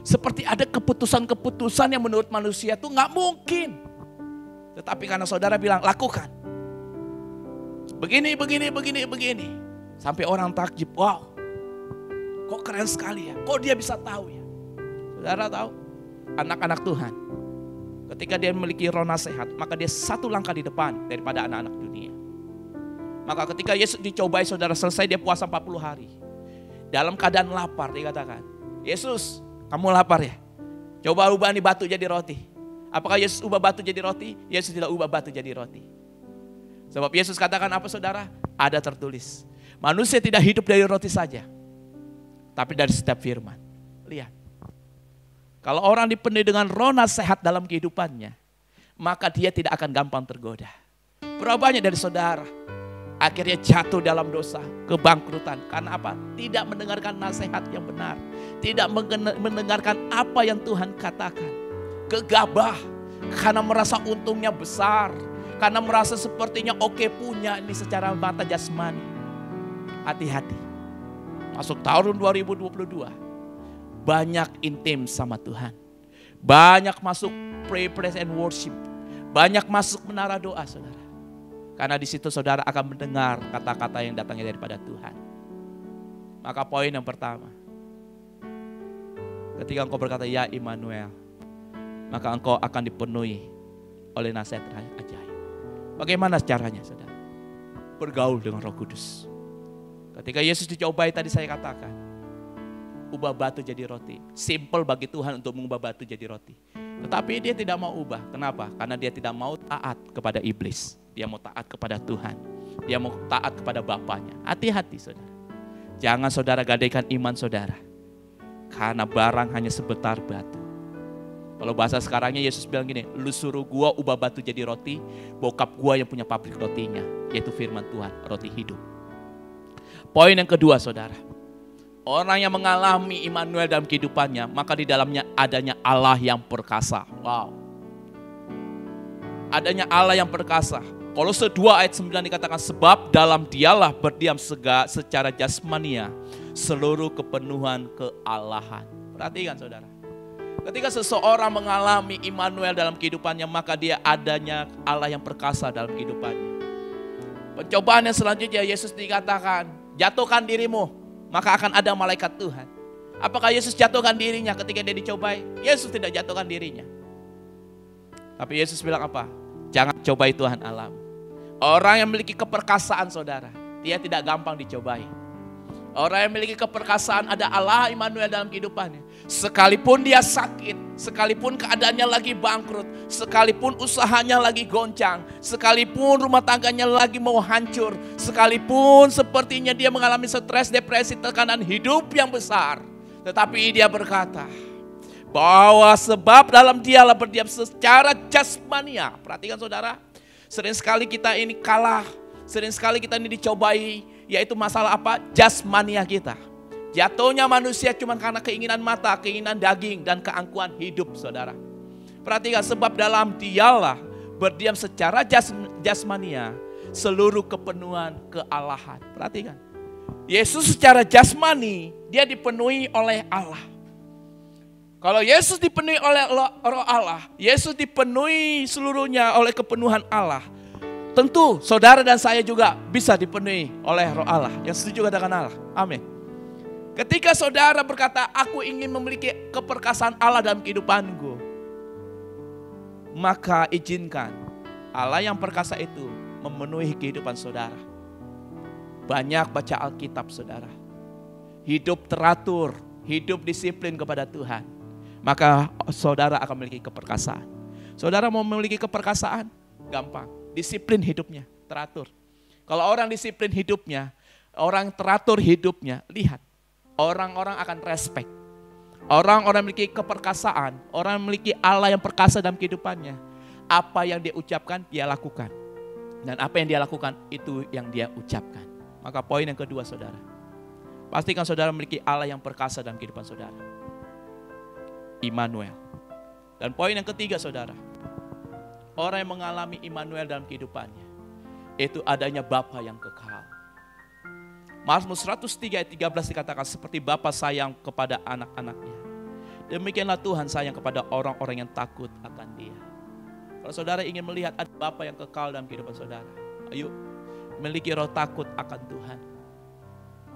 Seperti ada keputusan-keputusan yang menurut manusia itu nggak mungkin. Tetapi karena saudara bilang, lakukan. Begini. Sampai orang takjub, wow, kok keren sekali ya, kok dia bisa tahu ya. Saudara tahu, anak-anak Tuhan, ketika dia memiliki roh nasihat, maka dia satu langkah di depan daripada anak-anak dunia. Maka ketika Yesus dicobai, saudara, selesai dia puasa 40 hari. Dalam keadaan lapar, dikatakan, Yesus, kamu lapar ya? Coba ubah nih batu jadi roti. Apakah Yesus ubah batu jadi roti? Yesus tidak ubah batu jadi roti. Sebab Yesus katakan apa, saudara? Ada tertulis, manusia tidak hidup dari roti saja, tapi dari setiap firman. Lihat. Kalau orang dipenuhi dengan roh nasihat dalam kehidupannya, maka dia tidak akan gampang tergoda. Berapa banyak dari saudara akhirnya jatuh dalam dosa, kebangkrutan. Karena apa? Tidak mendengarkan nasihat yang benar. Tidak mendengarkan apa yang Tuhan katakan. Gegabah, karena merasa untungnya besar. Karena merasa sepertinya oke punya ini secara mata jasmani. Hati-hati. Masuk tahun 2022. Banyak intim sama Tuhan. Banyak masuk pray, praise and worship. Banyak masuk menara doa, saudara. Karena di situ saudara akan mendengar kata-kata yang datangnya daripada Tuhan. Maka poin yang pertama, ketika engkau berkata ya Immanuel, maka engkau akan dipenuhi oleh nasihat ajaib. Bagaimana caranya, saudara? Bergaul dengan Roh Kudus. Ketika Yesus dicobai tadi saya katakan, ubah batu jadi roti. Simple bagi Tuhan untuk mengubah batu jadi roti. Tetapi dia tidak mau ubah. Kenapa? Karena dia tidak mau taat kepada iblis. Dia mau taat kepada Tuhan. Dia mau taat kepada Bapaknya. Hati-hati, saudara. Jangan saudara gadaikan iman saudara. Karena barang hanya sebentar batu. Kalau bahasa sekarangnya Yesus bilang gini, lu suruh gua ubah batu jadi roti, bokap gua yang punya pabrik rotinya, yaitu firman Tuhan, roti hidup. Poin yang kedua, saudara. Orang yang mengalami Immanuel dalam kehidupannya, maka di dalamnya adanya Allah yang perkasa. Wow. Adanya Allah yang perkasa. Kolose 2 ayat 9 dikatakan, sebab dalam dialah berdiam secara jasmania seluruh kepenuhan kealahan. Perhatikan, saudara. Ketika seseorang mengalami Immanuel dalam kehidupannya, maka dia adanya Allah yang perkasa dalam kehidupannya. Pencobaan yang selanjutnya Yesus dikatakan, jatuhkan dirimu, maka akan ada malaikat Tuhan. Apakah Yesus jatuhkan dirinya ketika dia dicobai? Yesus tidak jatuhkan dirinya. Tapi Yesus bilang apa? Jangan cobai Tuhan alam. Orang yang memiliki keperkasaan, saudara, dia tidak gampang dicobai. Orang yang memiliki keperkasaan, ada Allah Immanuel dalam kehidupannya. Sekalipun dia sakit, sekalipun keadaannya lagi bangkrut, sekalipun usahanya lagi goncang, sekalipun rumah tangganya lagi mau hancur, sekalipun sepertinya dia mengalami stres, depresi, tekanan hidup yang besar. Tetapi dia berkata, bahwa sebab dalam dialah berdiam secara jasmania. Perhatikan, saudara, sering sekali kita ini kalah, sering sekali kita ini dicobai, yaitu masalah apa? Jasmania kita. Jatuhnya manusia cuma karena keinginan mata, keinginan daging, dan keangkuhan hidup, saudara. Perhatikan, sebab dalam dialah berdiam secara jasmania seluruh kepenuhan kealahan. Perhatikan, Yesus secara jasmani, dia dipenuhi oleh Allah. Kalau Yesus dipenuhi oleh roh Allah, Yesus dipenuhi seluruhnya oleh kepenuhan Allah. Tentu saudara dan saya juga bisa dipenuhi oleh roh Allah. Yang setuju katakan Allah. Amin. Ketika saudara berkata, aku ingin memiliki keperkasaan Allah dalam kehidupanku, maka izinkan Allah yang perkasa itu memenuhi kehidupan saudara. Banyak baca Alkitab, saudara. Hidup teratur, hidup disiplin kepada Tuhan. Maka saudara akan memiliki keperkasaan. Saudara mau memiliki keperkasaan? Gampang. Disiplin hidupnya, teratur. Kalau orang disiplin hidupnya, orang teratur hidupnya, lihat. Orang-orang akan respect. Orang-orang memiliki keperkasaan. Orang memiliki Allah yang perkasa dalam kehidupannya. Apa yang dia ucapkan, dia lakukan. Dan apa yang dia lakukan, itu yang dia ucapkan. Maka poin yang kedua, saudara. Pastikan saudara memiliki Allah yang perkasa dalam kehidupan saudara. Immanuel. Dan poin yang ketiga, saudara. orang yang mengalami Immanuel dalam kehidupannya, itu adanya Bapa yang kekal. Mazmur 103 ayat 13 dikatakan, seperti Bapa sayang kepada anak-anaknya, demikianlah Tuhan sayang kepada orang-orang yang takut akan Dia. Kalau saudara ingin melihat ada Bapa yang kekal dalam kehidupan saudara, ayo miliki roh takut akan Tuhan.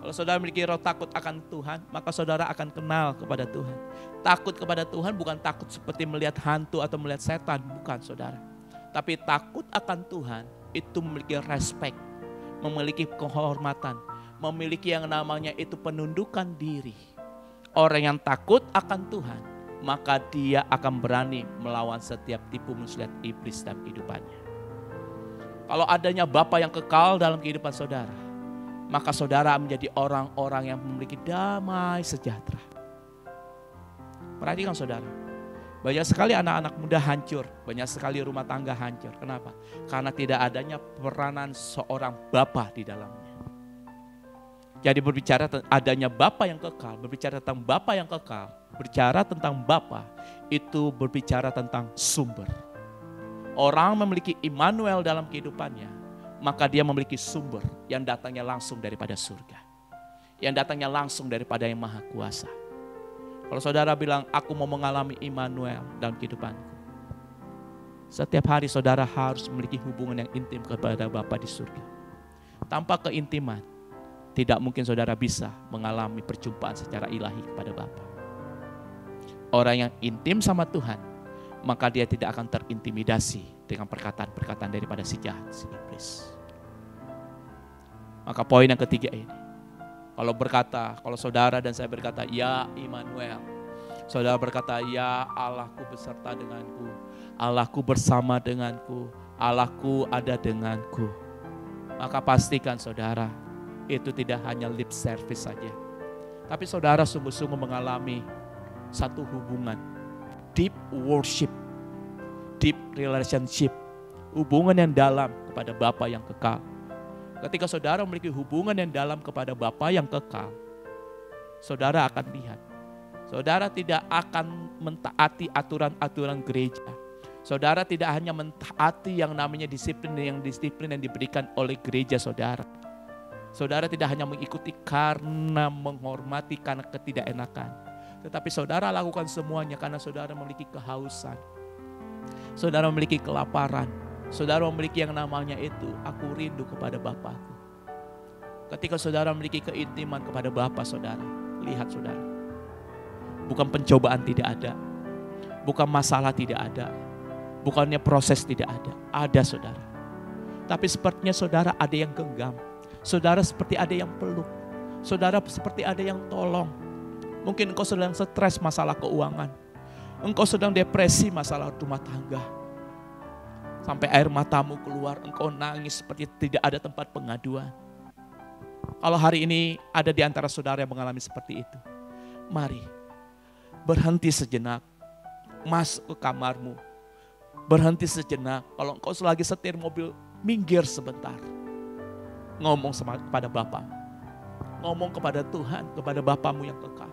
Kalau saudara memiliki roh takut akan Tuhan, maka saudara akan kenal kepada Tuhan. Takut kepada Tuhan bukan takut seperti melihat hantu atau melihat setan, bukan saudara. Tapi takut akan Tuhan itu memiliki respect, memiliki kehormatan, memiliki yang namanya itu penundukan diri. Orang yang takut akan Tuhan, maka dia akan berani melawan setiap tipu muslihat iblis dalam kehidupannya. Kalau adanya Bapa yang kekal dalam kehidupan saudara, maka saudara menjadi orang-orang yang memiliki damai sejahtera. Perhatikan saudara, banyak sekali anak-anak muda hancur, banyak sekali rumah tangga hancur. Kenapa? Karena tidak adanya peranan seorang Bapa di dalamnya. Jadi berbicara tentang adanya Bapa yang kekal, berbicara tentang Bapa yang kekal, berbicara tentang Bapa, itu berbicara tentang sumber. Orang memiliki Immanuel dalam kehidupannya, maka dia memiliki sumber yang datangnya langsung daripada surga. Yang datangnya langsung daripada yang Maha Kuasa. Kalau saudara bilang, aku mau mengalami Immanuel dalam kehidupanku, setiap hari saudara harus memiliki hubungan yang intim kepada Bapa di surga. Tanpa keintiman, tidak mungkin saudara bisa mengalami perjumpaan secara ilahi kepada Bapa. Orang yang intim sama Tuhan, maka dia tidak akan terintimidasi dengan perkataan-perkataan daripada si jahat, si iblis. Maka poin yang ketiga ini, kalau saudara dan saya berkata, ya Immanuel, saudara berkata, ya Allahku beserta denganku, Allahku bersama denganku, Allahku ada denganku, maka pastikan saudara, itu tidak hanya lip service saja, tapi saudara sungguh-sungguh mengalami satu hubungan, deep worship, deep relationship, hubungan yang dalam kepada Bapa yang kekal. Ketika saudara memiliki hubungan yang dalam kepada Bapa yang kekal, saudara akan lihat, saudara tidak akan mentaati aturan-aturan gereja. Saudara tidak hanya mentaati yang namanya disiplin yang diberikan oleh gereja saudara. Saudara tidak hanya mengikuti karena menghormati, karena ketidakenakan. Tetapi saudara lakukan semuanya karena saudara memiliki kehausan. Saudara memiliki kelaparan. Saudara memiliki yang namanya itu, aku rindu kepada Bapakku. Ketika saudara memiliki keintiman kepada Bapa saudara, lihat saudara. Bukan pencobaan tidak ada. Bukan masalah tidak ada. Bukannya proses tidak ada. Ada saudara. Tapi sepertinya saudara ada yang genggam. Saudara seperti ada yang peluk. Saudara seperti ada yang tolong. Mungkin engkau sedang stres masalah keuangan. Engkau sedang depresi masalah rumah tangga. Sampai air matamu keluar, engkau nangis seperti tidak ada tempat pengaduan. Kalau hari ini ada di antara saudara yang mengalami seperti itu, mari berhenti sejenak, masuk ke kamarmu, berhenti sejenak. Kalau engkau lagi setir mobil, minggir sebentar. Ngomong kepada Bapa, ngomong kepada Tuhan, kepada Bapamu yang kekal.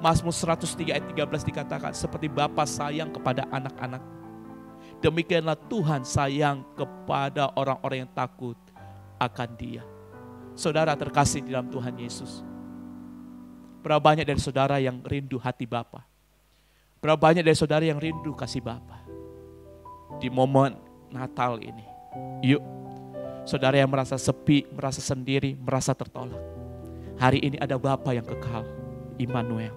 Mazmur 103 ayat 13 dikatakan, seperti Bapa sayang kepada anak-anak, demikianlah Tuhan sayang kepada orang-orang yang takut akan Dia. Saudara terkasih di dalam Tuhan Yesus, berapa banyak dari saudara yang rindu hati Bapa? Berapa banyak dari saudara yang rindu kasih Bapa? Di momen Natal ini, yuk saudara yang merasa sepi, merasa sendiri, merasa tertolak, hari ini ada Bapa yang kekal, Immanuel,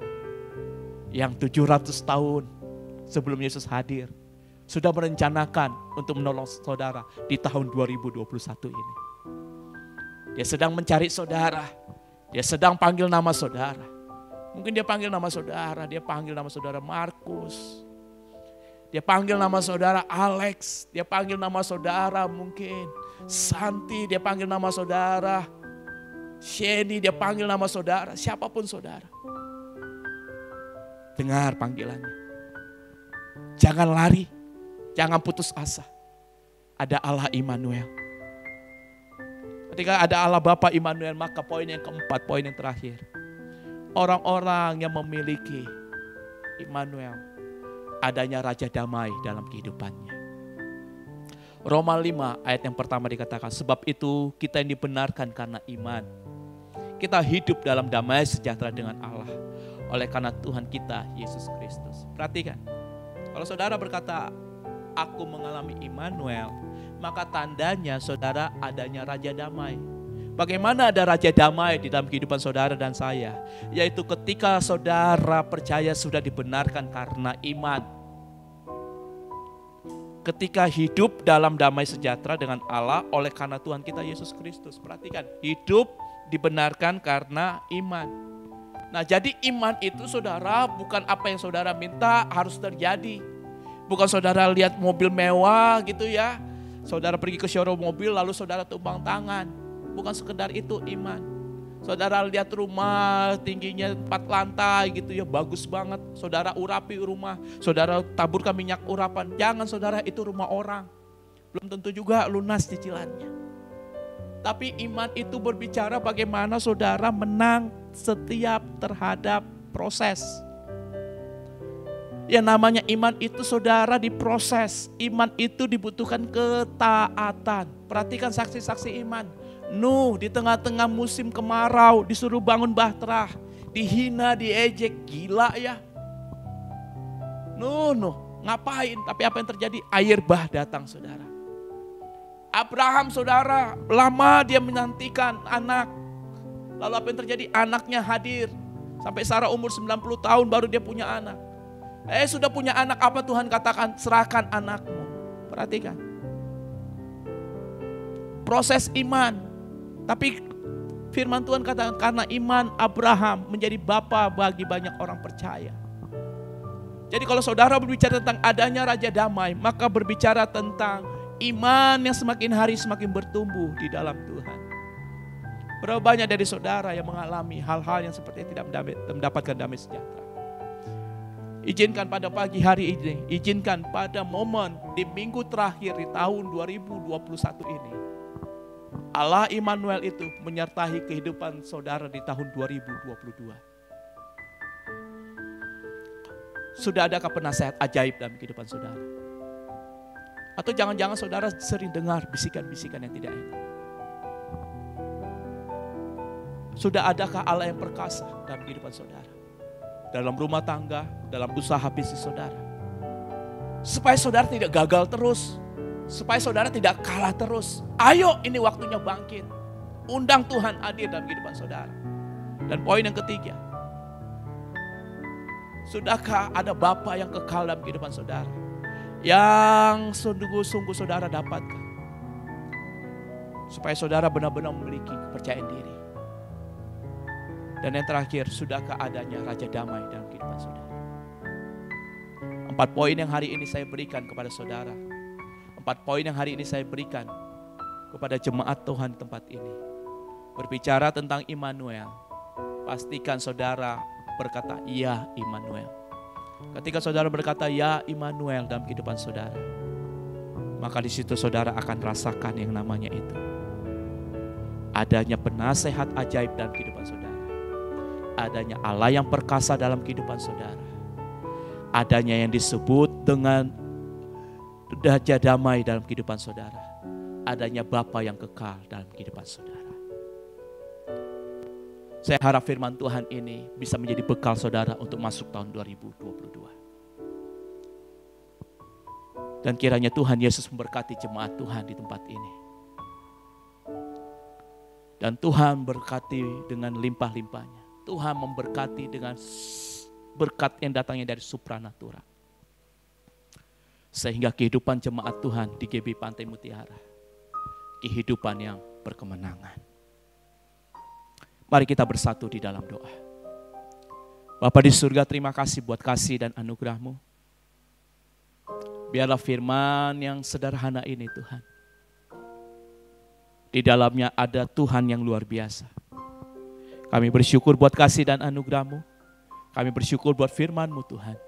yang 700 tahun sebelum Yesus hadir, sudah merencanakan untuk menolong saudara di tahun 2021 ini. Dia sedang mencari saudara. Dia sedang panggil nama saudara. Mungkin dia panggil nama saudara. Dia panggil nama saudara Markus. Dia panggil nama saudara Alex. Dia panggil nama saudara mungkin Santi. Dia panggil nama saudara Sheni. Dia panggil nama saudara. Siapapun saudara. Dengar panggilannya. Jangan lari. Jangan putus asa. Ada Allah Immanuel. Ketika ada Allah Bapa Immanuel, maka poin yang keempat, poin yang terakhir. Orang-orang yang memiliki Immanuel, adanya Raja Damai dalam kehidupannya. Roma 5 ayat yang pertama dikatakan, sebab itu kita yang dibenarkan karena iman. Kita hidup dalam damai sejahtera dengan Allah oleh karena Tuhan kita Yesus Kristus. Perhatikan, kalau saudara berkata, aku mengalami Immanuel, maka tandanya saudara adanya Raja Damai. Bagaimana ada Raja Damai di dalam kehidupan saudara dan saya? Yaitu ketika saudara percaya sudah dibenarkan karena iman. Ketika hidup dalam damai sejahtera dengan Allah oleh karena Tuhan kita Yesus Kristus. Perhatikan, hidup dibenarkan karena iman. Nah, jadi iman itu saudara bukan apa yang saudara minta harus terjadi. Bukan saudara lihat mobil mewah gitu ya. Saudara pergi ke showroom mobil lalu saudara tumpang tangan. Bukan sekedar itu iman. Saudara lihat rumah tingginya 4 lantai gitu ya, bagus banget. Saudara urapi rumah, saudara taburkan minyak urapan. Jangan saudara, itu rumah orang. Belum tentu juga lunas cicilannya. Tapi iman itu berbicara bagaimana saudara menang setiap terhadap proses. Yang namanya iman itu saudara diproses. Iman itu dibutuhkan ketaatan. Perhatikan saksi-saksi iman. Nuh di tengah-tengah musim kemarau disuruh bangun bahtera, dihina, diejek, gila ya. Nuh ngapain? Tapi apa yang terjadi? Air bah datang saudara. Abraham saudara, lama dia menantikan anak. Lalu apa yang terjadi? Anaknya hadir. Sampai Sarah umur 90 tahun baru dia punya anak. Sudah punya anak, apa Tuhan katakan? Serahkan anakmu. Perhatikan. Proses iman. Tapi firman Tuhan katakan karena iman Abraham menjadi bapa bagi banyak orang percaya. Jadi kalau saudara berbicara tentang adanya Raja Damai, maka berbicara tentang iman yang semakin hari semakin bertumbuh di dalam Tuhan. Berapa banyak dari saudara yang mengalami hal-hal yang seperti tidak mendapatkan damai sejahtera. Izinkan pada pagi hari ini, izinkan pada momen di minggu terakhir di tahun 2021 ini, Allah Immanuel itu menyertai kehidupan saudara di tahun 2022. Sudah adakah penasehat ajaib dalam kehidupan saudara? Atau jangan-jangan saudara sering dengar bisikan-bisikan yang tidak enak? Sudah adakah Allah yang perkasa dalam kehidupan saudara? Dalam rumah tangga, dalam usaha bisnis saudara? Supaya saudara tidak gagal terus. Supaya saudara tidak kalah terus. Ayo, ini waktunya bangkit. Undang Tuhan hadir dalam kehidupan saudara. Dan poin yang ketiga. Sudahkah ada Bapa yang kekal dalam kehidupan saudara? Yang sungguh-sungguh saudara dapatkan. Supaya saudara benar-benar memiliki kepercayaan diri. Dan yang terakhir, sudahkah adanya Raja Damai dalam kehidupan saudara? 4 poin yang hari ini saya berikan kepada saudara. 4 poin yang hari ini saya berikan kepada jemaat Tuhan di tempat ini. Berbicara tentang Immanuel. Pastikan saudara berkata, ya Immanuel. Ketika saudara berkata, ya Immanuel dalam kehidupan saudara, maka di situ saudara akan rasakan yang namanya itu. Adanya penasehat ajaib dalam kehidupan saudara. Adanya Allah yang perkasa dalam kehidupan saudara. Adanya yang disebut dengan Raja Damai dalam kehidupan saudara. Adanya Bapa yang kekal dalam kehidupan saudara. Saya harap firman Tuhan ini bisa menjadi bekal saudara untuk masuk tahun 2022. Dan kiranya Tuhan Yesus memberkati jemaat Tuhan di tempat ini. Dan Tuhan berkati dengan limpah-limpahnya. Tuhan memberkati dengan berkat yang datangnya dari supranatural. Sehingga kehidupan jemaat Tuhan di GB Pantai Mutiara, kehidupan yang berkemenangan. Mari kita bersatu di dalam doa. Bapa di surga, terima kasih buat kasih dan anugerah-Mu. Biarlah firman yang sederhana ini Tuhan, di dalamnya ada Tuhan yang luar biasa. Kami bersyukur buat kasih dan anugerah-Mu. Kami bersyukur buat firman-Mu Tuhan.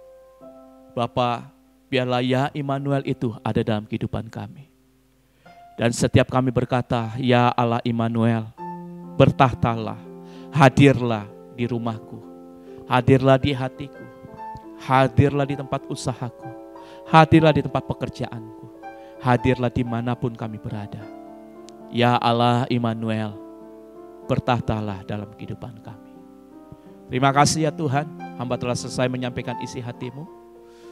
Bapa, biarlah ya Immanuel itu ada dalam kehidupan kami. Dan setiap kami berkata, ya Allah Immanuel, bertahtalah, hadirlah di rumahku, hadirlah di hatiku, hadirlah di tempat usahaku, hadirlah di tempat pekerjaanku, hadirlah dimanapun kami berada. Ya Allah Immanuel, bertahtalah dalam kehidupan kami. Terima kasih ya Tuhan, hamba telah selesai menyampaikan isi hatimu.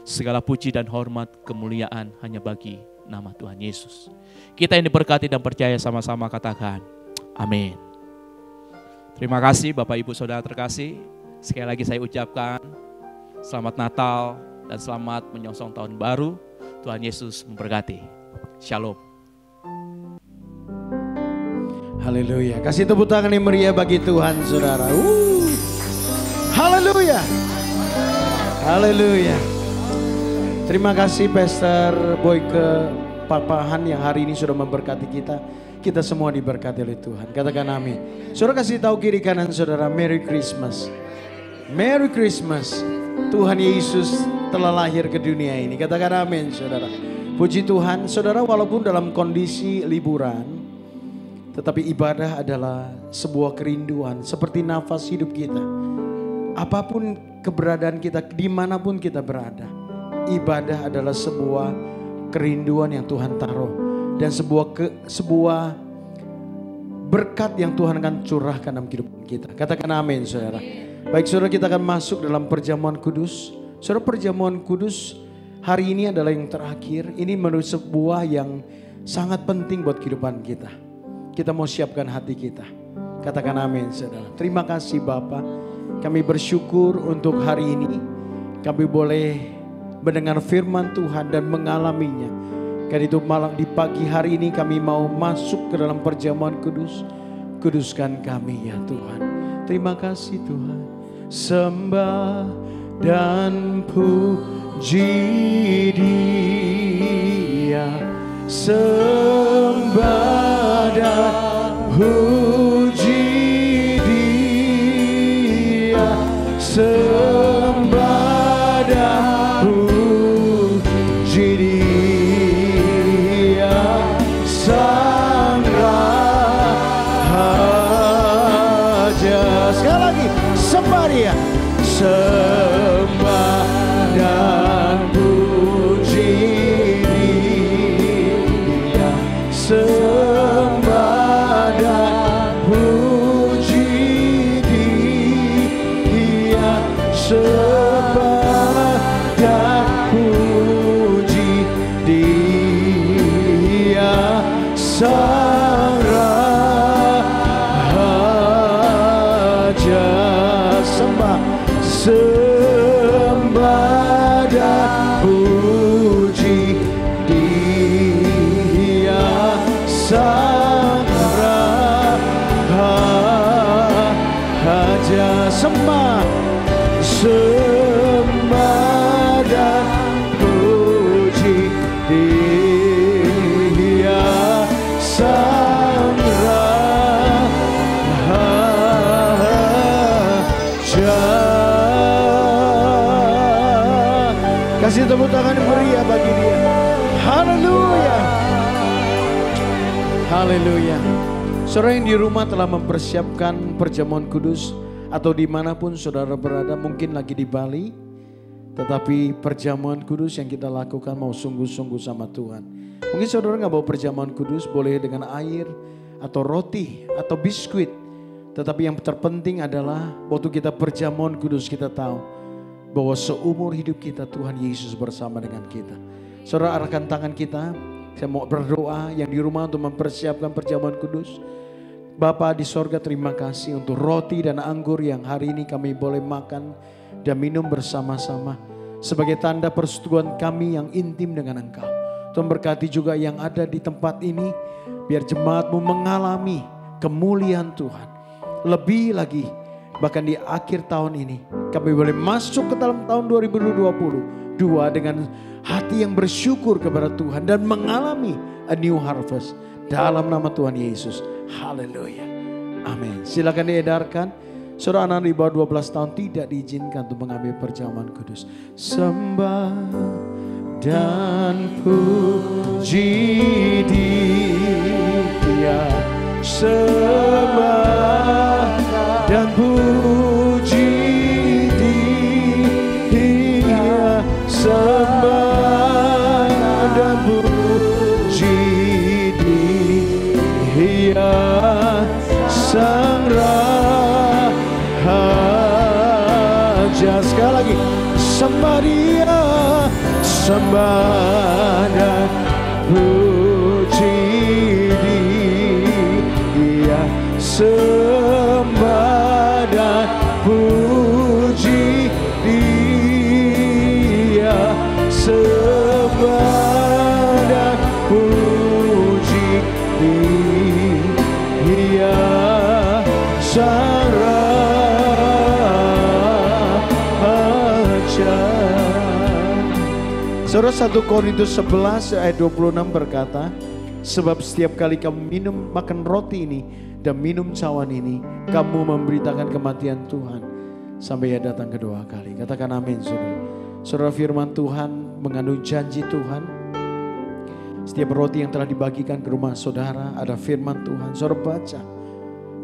Segala puji dan hormat, kemuliaan hanya bagi nama Tuhan Yesus. Kita yang diberkati dan percaya sama-sama katakan, amin. Terima kasih Bapak Ibu Saudara terkasih. Sekali lagi saya ucapkan selamat Natal dan selamat menyongsong tahun baru. Tuhan Yesus memberkati. Shalom. Haleluya. Kasih tepuk tangan yang meriah bagi Tuhan saudara. Haleluya. Haleluya. Terima kasih Pastor Boyke Papahan yang hari ini sudah memberkati kita. Kita semua diberkati oleh Tuhan. Katakan amin. Saudara kasih tahu kiri kanan saudara, Merry Christmas. Merry Christmas. Tuhan Yesus telah lahir ke dunia ini. Katakan amin saudara. Puji Tuhan saudara, walaupun dalam kondisi liburan, tetapi ibadah adalah sebuah kerinduan seperti nafas hidup kita. Apapun keberadaan kita, dimanapun kita berada, ibadah adalah sebuah kerinduan yang Tuhan taruh dan sebuah berkat yang Tuhan akan curahkan dalam kehidupan kita. Katakan amin saudara. Baik saudara, kita akan masuk dalam perjamuan kudus. Saudara, perjamuan kudus hari ini adalah yang terakhir. Ini menurut sebuah yang sangat penting buat kehidupan kita. Kita mau siapkan hati kita. Katakan amin saudara. Terima kasih Bapa. Kami bersyukur untuk hari ini. Kami boleh mendengar firman Tuhan dan mengalaminya. Karena itu malam di pagi hari ini kami mau masuk ke dalam perjamuan kudus. Kuduskan kami ya Tuhan. Terima kasih Tuhan. Sembah dan puji Dia. Sembah dan puji Dia. Sembah dan puji Dia. Sang Raja. Sekali lagi, sembah Dia. Sembah dan puji Dia. Sembah dan puji Dia. Sembah dan puji Dia. Sang Raja. Sembah dan puji Dia. Sang Raja. Sembah dan puji Dia. Sang Raja. Kasih tepuk tangan meriah bagi Dia. Haleluya. Haleluya. Saudara yang di rumah telah mempersiapkan perjamuan kudus, atau dimanapun saudara berada, mungkin lagi di Bali, tetapi perjamuan kudus yang kita lakukan mau sungguh-sungguh sama Tuhan. Mungkin saudara gak bawa perjamuan kudus, boleh dengan air atau roti atau biskuit. Tetapi yang terpenting adalah waktu kita perjamuan kudus, kita tahu bahwa seumur hidup kita Tuhan Yesus bersama dengan kita. Saudara, arahkan tangan kita. Saya mau berdoa yang di rumah untuk mempersiapkan perjamuan kudus. Bapa di sorga, terima kasih untuk roti dan anggur yang hari ini kami boleh makan dan minum bersama-sama. Sebagai tanda persetujuan kami yang intim dengan Engkau. Tuhan berkati juga yang ada di tempat ini. Biar jemaat-Mu mengalami kemuliaan Tuhan. Lebih lagi, bahkan di akhir tahun ini kami boleh masuk ke dalam tahun 2022 dengan hati yang bersyukur kepada Tuhan dan mengalami a new harvest dalam nama Tuhan Yesus. Haleluya. Amin. Silakan diedarkan. Saudara, anak di bawah 12 tahun tidak diizinkan untuk mengambil perjamuan kudus. Sembah dan puji Dia. Sembah dan puji Dia. Sembah dan puji sembah Dia, sembah dan puji Dia, sembah dan puji Dia, sembah dan puji Dia, Sang Raja. Saudara, 1 Korintus 11 ayat 26 berkata, sebab setiap kali kamu makan roti ini dan minum cawan ini, kamu memberitakan kematian Tuhan sampai Ia datang kedua kali. Katakan amin, saudara. Saudara, firman Tuhan mengandung janji Tuhan. Setiap roti yang telah dibagikan ke rumah saudara ada firman Tuhan. Saudara baca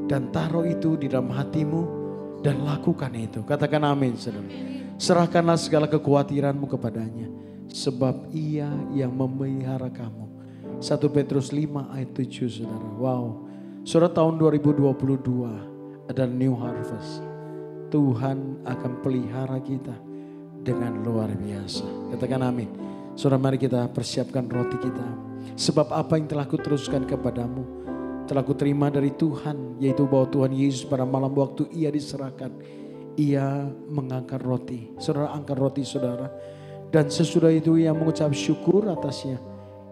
dan taruh itu di dalam hatimu dan lakukan itu. Katakan amin, saudara. Serahkanlah segala kekhawatiranmu kepadanya, sebab Ia yang memelihara kamu. 1 Petrus 5 ayat 7, saudara. Wow. Saudara, tahun 2022 adalah new harvest. Tuhan akan pelihara kita dengan luar biasa. Katakan amin. Saudara, mari kita persiapkan roti kita. Sebab apa yang telah kuteruskan kepadamu telah kuterima dari Tuhan, yaitu bahwa Tuhan Yesus pada malam waktu Ia diserahkan, Ia mengangkat roti. Saudara, angkat roti saudara. Dan sesudah itu Ia mengucap syukur atasnya.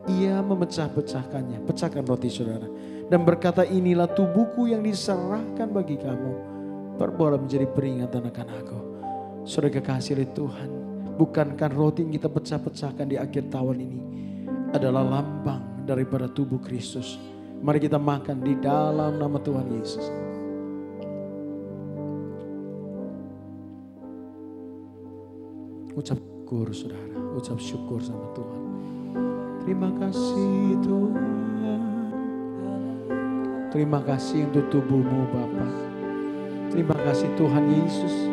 Ia memecah-pecahkannya. Pecahkan roti saudara. Dan berkata, inilah tubuhku yang diserahkan bagi kamu. Perbuatlah menjadi peringatan akan aku. Saudara kekasih oleh Tuhan, bukankah roti yang kita pecah-pecahkan di akhir tahun ini adalah lambang daripada tubuh Kristus? Mari kita makan di dalam nama Tuhan Yesus. Ucap syukur saudara, ucap syukur sama Tuhan. Terima kasih Tuhan. Terima kasih untuk tubuhmu Bapa. Terima kasih Tuhan Yesus.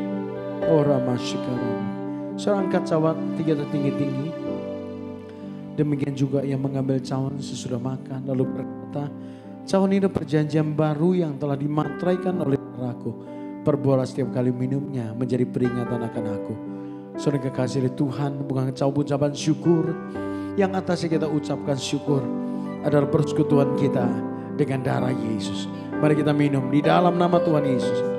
Ora masyikaram. Saudara, angkat cawan tiga tertinggi-tinggi. Demikian juga yang mengambil cawan sesudah makan lalu berkata, cawan ini perjanjian baru yang telah dimateraikan oleh darahku. Perbuatlah setiap kali minumnya menjadi peringatan akan aku. Saudara kekasih dari Tuhan, bukan ucapan syukur. Yang atasnya kita ucapkan syukur adalah persekutuan kita dengan darah Yesus. Mari kita minum di dalam nama Tuhan Yesus.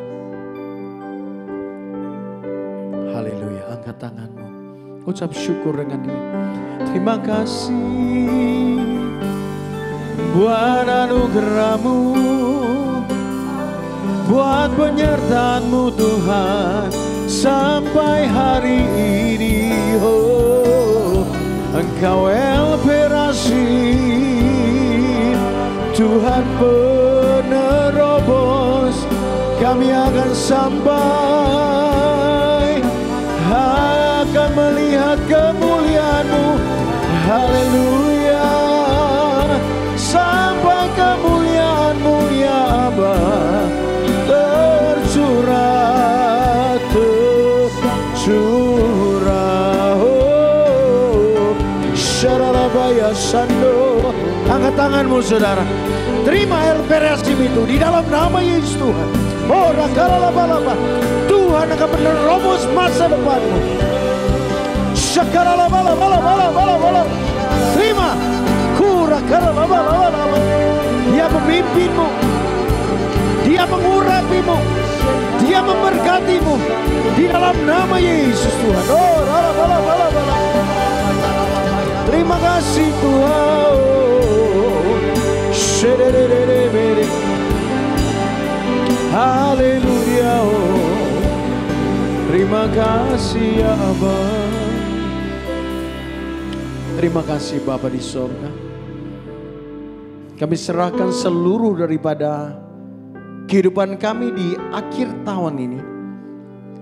Haleluya, angkat tanganmu. Ucap syukur dengan dia. Terima kasih buat anugerah-Mu, buat penyertaan-Mu Tuhan sampai hari ini. Oh, Engkau LPRasi, Tuhan penerobos, kami akan sampai, akan melihat kemuliaan-Mu. Haleluya, sampai kemuliaan-Mu ya Aba tercurah, tercurah. Oh, syarabaya sando. Angkat tanganmu saudara. Terima LPRSim itu di dalam nama Yesus Tuhan. Oh, rakalalabalaba. Tuhan akan menerobos masa depanmu. Syakaralabalabalabalabalabalaba. Terima. Kurakalalabalaba. Dia memimpinmu. Dia mengurapimu. Dia memberkatimu di dalam nama Yesus Tuhan. Oh, ralabalabalabalaba. Terima kasih Tuhan. Haleluya. Terima kasih ya Abah. Terima kasih Bapa di sorga. Kami serahkan seluruh daripada kehidupan kami di akhir tahun ini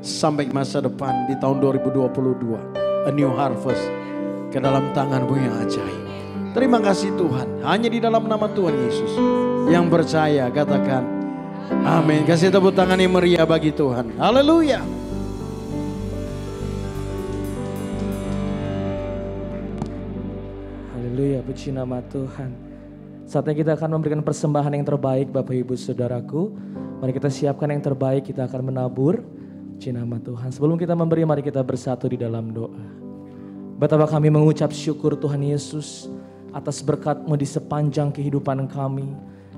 sampai masa depan di tahun 2022. A new harvest ke dalam tangan-Mu yang ajaib. Terima kasih Tuhan. Hanya di dalam nama Tuhan Yesus. Yang percaya katakan amin. Kasih tepuk tangan yang meriah bagi Tuhan. Haleluya. Haleluya, puji nama Tuhan. Saatnya kita akan memberikan persembahan yang terbaik Bapak Ibu Saudaraku. Mari kita siapkan yang terbaik, kita akan menabur Puji nama Tuhan. Sebelum kita memberi, mari kita bersatu di dalam doa. Betapa kami mengucap syukur Tuhan Yesus atas berkat-Mu di sepanjang kehidupan kami.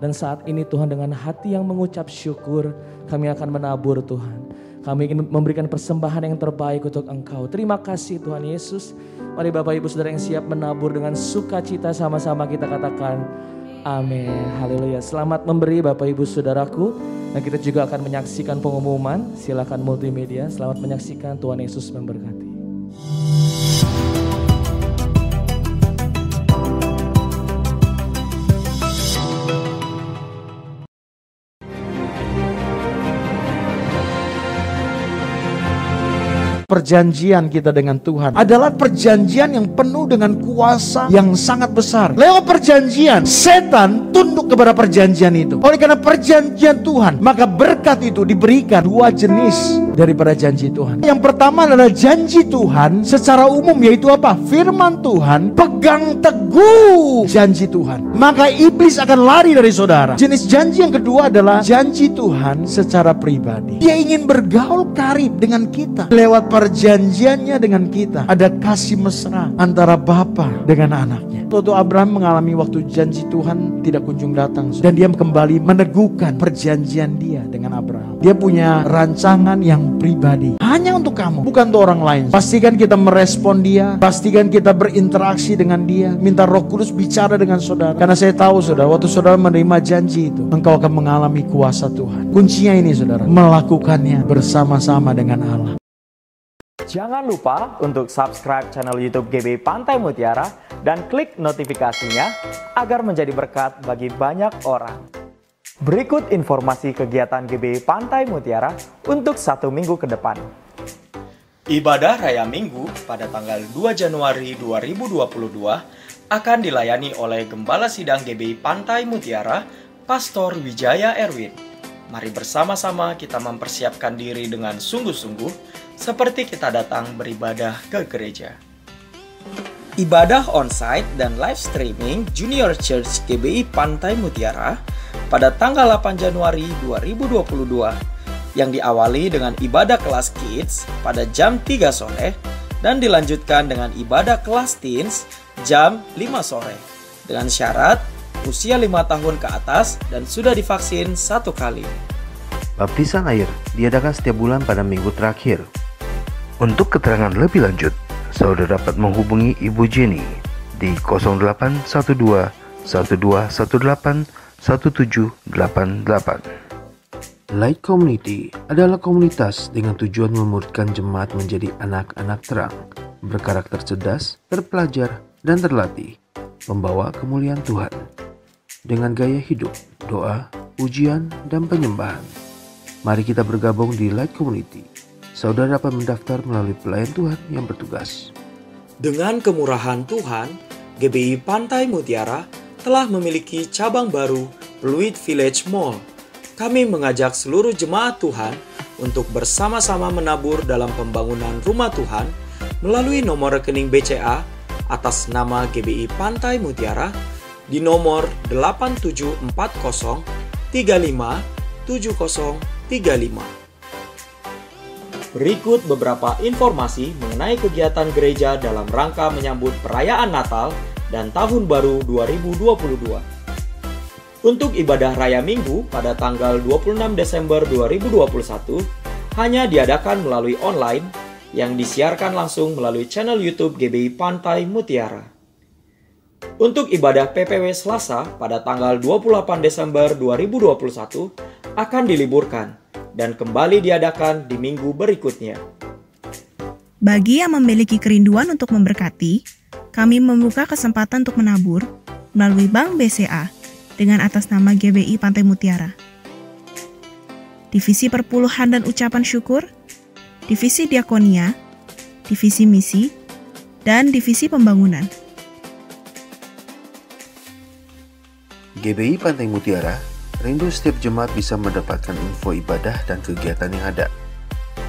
Dan saat ini Tuhan, dengan hati yang mengucap syukur, kami akan menabur Tuhan. Kami ingin memberikan persembahan yang terbaik untuk Engkau. Terima kasih Tuhan Yesus. Mari Bapak Ibu Saudara yang siap menabur dengan sukacita, sama-sama kita katakan amin. Haleluya. Selamat memberi Bapak Ibu Saudaraku. Dan kita juga akan menyaksikan pengumuman. Silakan multimedia. Selamat menyaksikan. Tuhan Yesus memberkati. Perjanjian kita dengan Tuhan adalah perjanjian yang penuh dengan kuasa yang sangat besar. Lewat perjanjian, setan tunduk kepada perjanjian itu. Oleh karena perjanjian Tuhan, maka berkat itu diberikan dua jenis daripada janji Tuhan. Yang pertama adalah janji Tuhan secara umum, yaitu apa? Firman Tuhan. Pegang teguh janji Tuhan, maka iblis akan lari dari saudara. Jenis janji yang kedua adalah janji Tuhan secara pribadi. Dia ingin bergaul karib dengan kita lewat perjanjiannya dengan kita. Ada kasih mesra antara bapa dengan anaknya. Waktu Abraham mengalami waktu janji Tuhan tidak kunjung datang, dan dia kembali meneguhkan perjanjian dia dengan Abraham. Dia punya rancangan yang pribadi, hanya untuk kamu, bukan untuk orang lain. Pastikan kita merespon dia, pastikan kita berinteraksi dengan dia. Minta Roh Kudus bicara dengan saudara. Karena saya tahu saudara, waktu saudara menerima janji itu, engkau akan mengalami kuasa Tuhan. Kuncinya ini saudara, melakukannya bersama-sama dengan Allah. Jangan lupa untuk subscribe channel YouTube GBI Pantai Mutiara dan klik notifikasinya agar menjadi berkat bagi banyak orang. Berikut informasi kegiatan GBI Pantai Mutiara untuk 1 minggu ke depan. Ibadah Raya Minggu pada tanggal 2 Januari 2022 akan dilayani oleh Gembala Sidang GBI Pantai Mutiara, Pastor Wijaya Erwin. Mari bersama-sama kita mempersiapkan diri dengan sungguh-sungguh seperti kita datang beribadah ke gereja. Ibadah onsite dan live streaming Junior Church GBI Pantai Mutiara pada tanggal 8 Januari 2022 yang diawali dengan ibadah kelas kids pada jam 3 sore dan dilanjutkan dengan ibadah kelas teens jam 5 sore dengan syarat usia 5 tahun ke atas dan sudah divaksin 1 kali. Baptisan air diadakan setiap bulan pada minggu terakhir. Untuk keterangan lebih lanjut, saudara dapat menghubungi Ibu Jenny di 0812 1218 1788. Light Community adalah komunitas dengan tujuan memuridkan jemaat menjadi anak-anak terang, berkarakter cerdas, terpelajar, dan terlatih, membawa kemuliaan Tuhan. Dengan gaya hidup, doa, ujian, dan penyembahan. Mari kita bergabung di Light Community. Saudara dapat mendaftar melalui pelayan Tuhan yang bertugas. Dengan kemurahan Tuhan, GBI Pantai Mutiara telah memiliki cabang baru, Pluit Village Mall. Kami mengajak seluruh jemaat Tuhan untuk bersama-sama menabur dalam pembangunan rumah Tuhan melalui nomor rekening BCA atas nama GBI Pantai Mutiara di nomor 8740 35 7035. Berikut beberapa informasi mengenai kegiatan gereja dalam rangka menyambut perayaan Natal dan Tahun Baru 2022. Untuk ibadah Raya Minggu pada tanggal 26 Desember 2021 hanya diadakan melalui online yang disiarkan langsung melalui channel YouTube GBI Pantai Mutiara. Untuk ibadah PPW Selasa pada tanggal 28 Desember 2021 akan diliburkan dan kembali diadakan di minggu berikutnya. Bagi yang memiliki kerinduan untuk memberkati, kami membuka kesempatan untuk menabur melalui Bank BCA dengan atas nama GBI Pantai Mutiara. Divisi Perpuluhan dan Ucapan Syukur, Divisi Diakonia, Divisi Misi, dan Divisi Pembangunan. GBI Pantai Mutiara rindu setiap jemaat bisa mendapatkan info ibadah dan kegiatan yang ada.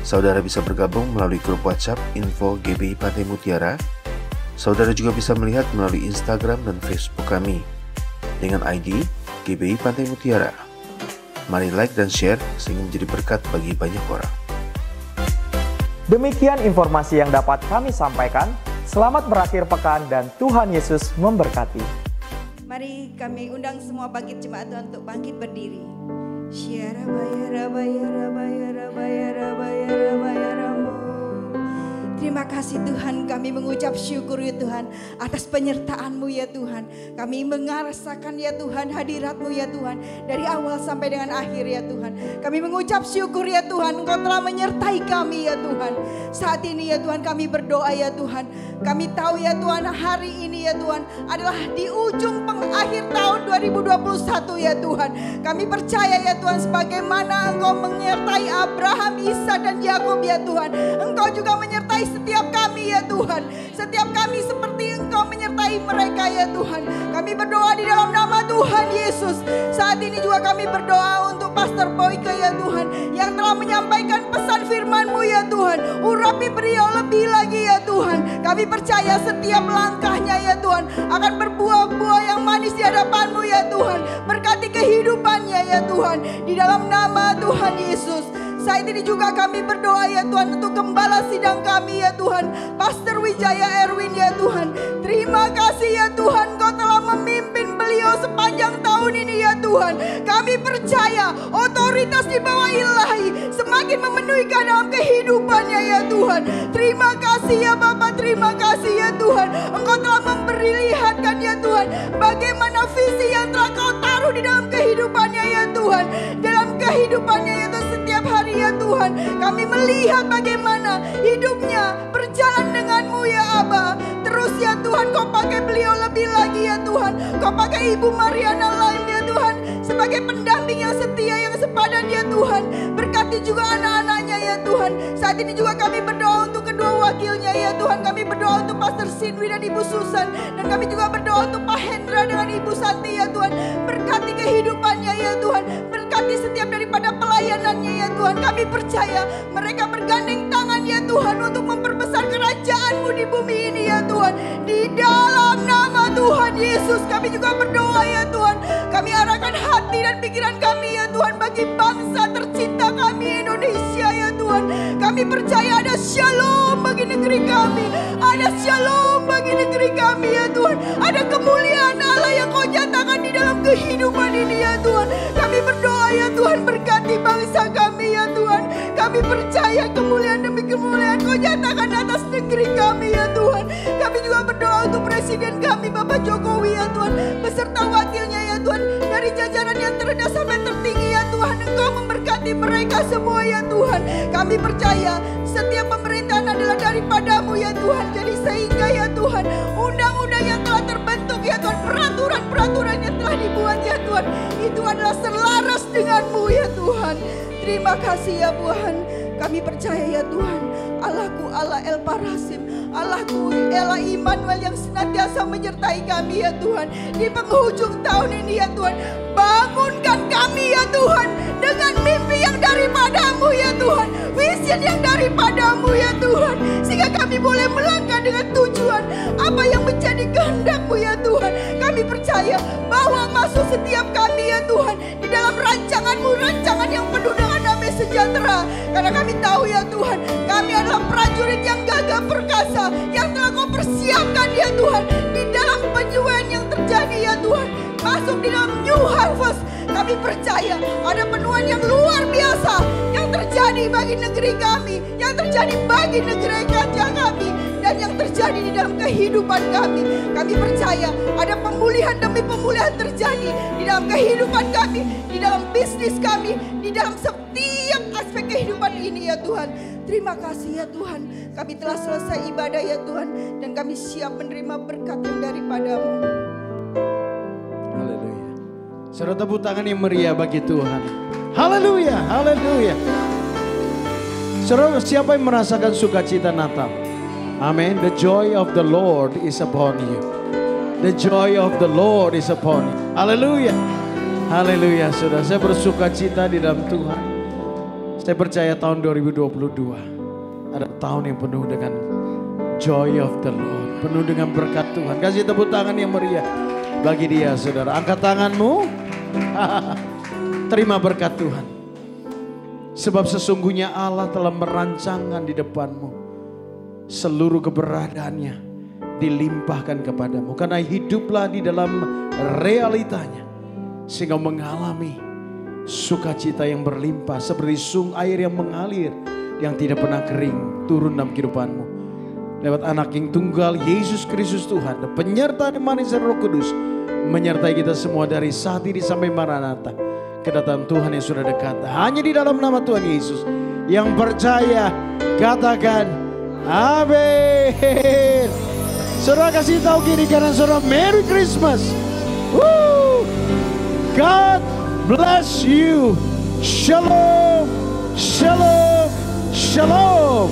Saudara bisa bergabung melalui grup WhatsApp info GBI Pantai Mutiara. Saudara juga bisa melihat melalui Instagram dan Facebook kami dengan ID GBI Pantai Mutiara. Mari like dan share sehingga menjadi berkat bagi banyak orang. Demikian informasi yang dapat kami sampaikan. Selamat berakhir pekan dan Tuhan Yesus memberkati. Mari kami undang semua bangkit jemaat Tuhan untuk bangkit berdiri. Terima kasih Tuhan, kami mengucap syukur ya Tuhan atas penyertaan-Mu ya Tuhan. Kami merasakan ya Tuhan hadirat-Mu ya Tuhan dari awal sampai dengan akhir ya Tuhan. Kami mengucap syukur ya Tuhan, Engkau telah menyertai kami ya Tuhan. Saat ini ya Tuhan kami berdoa ya Tuhan. Kami tahu ya Tuhan hari ini ya Tuhan adalah di ujung pengakhir tahun 2021 ya Tuhan. Kami percaya ya Tuhan sebagaimana Engkau menyertai Abraham, Ishak dan Yakub ya Tuhan. Engkau juga menyertai setiap kami ya Tuhan. Setiap kami seperti Engkau menyertai mereka ya Tuhan. Kami berdoa di dalam nama Tuhan Yesus. Saat ini juga kami berdoa untuk Pastor Boyke ya Tuhan, yang telah menyampaikan pesan firman-Mu ya Tuhan. Urapi beliau lebih lagi ya Tuhan. Kami percaya setiap langkahnya ya Tuhan akan berbuah-buah yang manis di hadapan-Mu ya Tuhan. Berkati kehidupannya ya Tuhan, di dalam nama Tuhan Yesus. Saat ini juga kami berdoa ya Tuhan untuk gembala sidang kami ya Tuhan, Pastor Wijaya Erwin ya Tuhan. Terima kasih ya Tuhan, Kau telah memimpin beliau sepanjang tahun ini ya Tuhan. Kami percaya otoritas di bawah ilahi semakin memenuhi dalam kehidupannya ya Tuhan. Terima kasih ya Bapak, terima kasih ya Tuhan. Engkau telah memperlihatkan ya Tuhan bagaimana visi yang telah Kau taruh di dalam kehidupannya ya Tuhan. Dalam kehidupannya ya Tuhan setiap hari ya Tuhan, kami melihat bagaimana hidupnya berjalan dengan-Mu ya Aba. Terus ya Tuhan Kau pakai beliau lebih lagi ya Tuhan. Kau pakai Ibu Mariana Laim ya Tuhan sebagai pendamping yang setia, yang sepadan ya Tuhan. Berkati juga anak-anaknya ya Tuhan. Saat ini juga kami berdoa untuk kedua wakilnya ya Tuhan. Kami berdoa untuk Pastor Sinwi dan Ibu Susan. Dan kami juga berdoa untuk Pak Hendra dengan Ibu Santi ya Tuhan. Berkati kehidupannya ya Tuhan. Berkati setiap daripada pelayanannya ya Tuhan. Kami percaya mereka bergandeng tangan ya Tuhan untuk memperbesar kerajaan-Mu di bumi ini ya Tuhan. Di dalam nama Tuhan Yesus kami juga berdoa ya Tuhan. Kami arahkan hati dan pikiran kami ya Tuhan bagi bangsa tercinta kami Indonesia ya Tuhan. Kami percaya ada shalom bagi negeri kami. Ada shalom bagi negeri kami ya Tuhan. Ada kemuliaan Allah yang Kau nyatakan di dalam kehidupan ini ya Tuhan. Kami berdoa ya Tuhan, berkati bangsa kami ya Tuhan. Kami percaya kemuliaan demi kemuliaan Kau nyatakan atas negeri kami ya Tuhan. Kami juga berdoa untuk Presiden kami Bapak Jokowi ya Tuhan, beserta wakilnya ya Tuhan. Dari jajaran yang terendah sampai tertinggi ya Tuhan, Engkau memberkati mereka semua ya Tuhan. Kami percaya setiap pemerintahan adalah daripada-Mu ya Tuhan. Jadi sehingga ya Tuhan, undang-undang yang telah terbentuk ya Tuhan, peraturan-peraturan yang telah dibuat ya Tuhan, itu adalah selaras dengan-Mu ya Tuhan. Terima kasih ya Tuhan. Kami percaya ya Tuhan, Allahku Allah El Parasim, Allahku Allah Immanuel yang senantiasa menyertai kami ya Tuhan. Di penghujung tahun ini ya Tuhan, bangunkan kami ya Tuhan dengan mimpi yang daripada-Mu ya Tuhan, vision yang daripada-Mu ya Tuhan, sehingga kami boleh melangkah dengan tujuan apa yang menjadi kehendak-Mu ya Tuhan. Kami percaya bahwa masuk setiap kami ya Tuhan di dalam rancangan-Mu, rancangan yang penuh dengan damai sejahtera. Karena kami tahu ya Tuhan, kami adalah prajurit yang gagah perkasa yang telah Kau persiapkan ya Tuhan di dalam penyuaian yang terjadi ya Tuhan. Masuk di dalam new harvest. Kami percaya ada penuhan yang luar biasa yang terjadi bagi negeri kami, yang terjadi bagi negeri kerja kami, dan yang terjadi di dalam kehidupan kami. Kami percaya ada pemulihan demi pemulihan terjadi di dalam kehidupan kami, di dalam bisnis kami, di dalam setiap aspek kehidupan ini ya Tuhan. Terima kasih ya Tuhan, kami telah selesai ibadah ya Tuhan, dan kami siap menerima berkat yang daripada-Mu. Haleluya. Saudara, tepuk tangan yang meriah bagi Tuhan. Haleluya, haleluya. Saudara, siapa yang merasakan sukacita Natal? Amin. The joy of the Lord is upon you. The joy of the Lord is upon you. Haleluya. Haleluya, saudara. Saya bersukacita di dalam Tuhan. Saya percaya tahun 2022 ada tahun yang penuh dengan joy of the Lord, penuh dengan berkat Tuhan. Kasih tepuk tangan yang meriah bagi dia, saudara. Angkat tanganmu. Terima berkat Tuhan. Sebab sesungguhnya Allah telah merancangkan di depanmu. Seluruh keberadaannya dilimpahkan kepadamu. Karena hiduplah di dalam realitanya. Sehingga mengalami sukacita yang berlimpah. Seperti air yang mengalir, yang tidak pernah kering, turun dalam kehidupanmu. Lewat anak yang tunggal, Yesus Kristus Tuhan. Dan penyertaan manis Roh Kudus menyertai kita semua dari saat ini sampai Maranatha. Kedatangan Tuhan yang sudah dekat. Hanya di dalam nama Tuhan Yesus. Yang percaya katakan amin. Saudara kasih tahu kiri kanan saudara, Merry Christmas. Woo! God bless you. Shalom. Shalom. Shalom.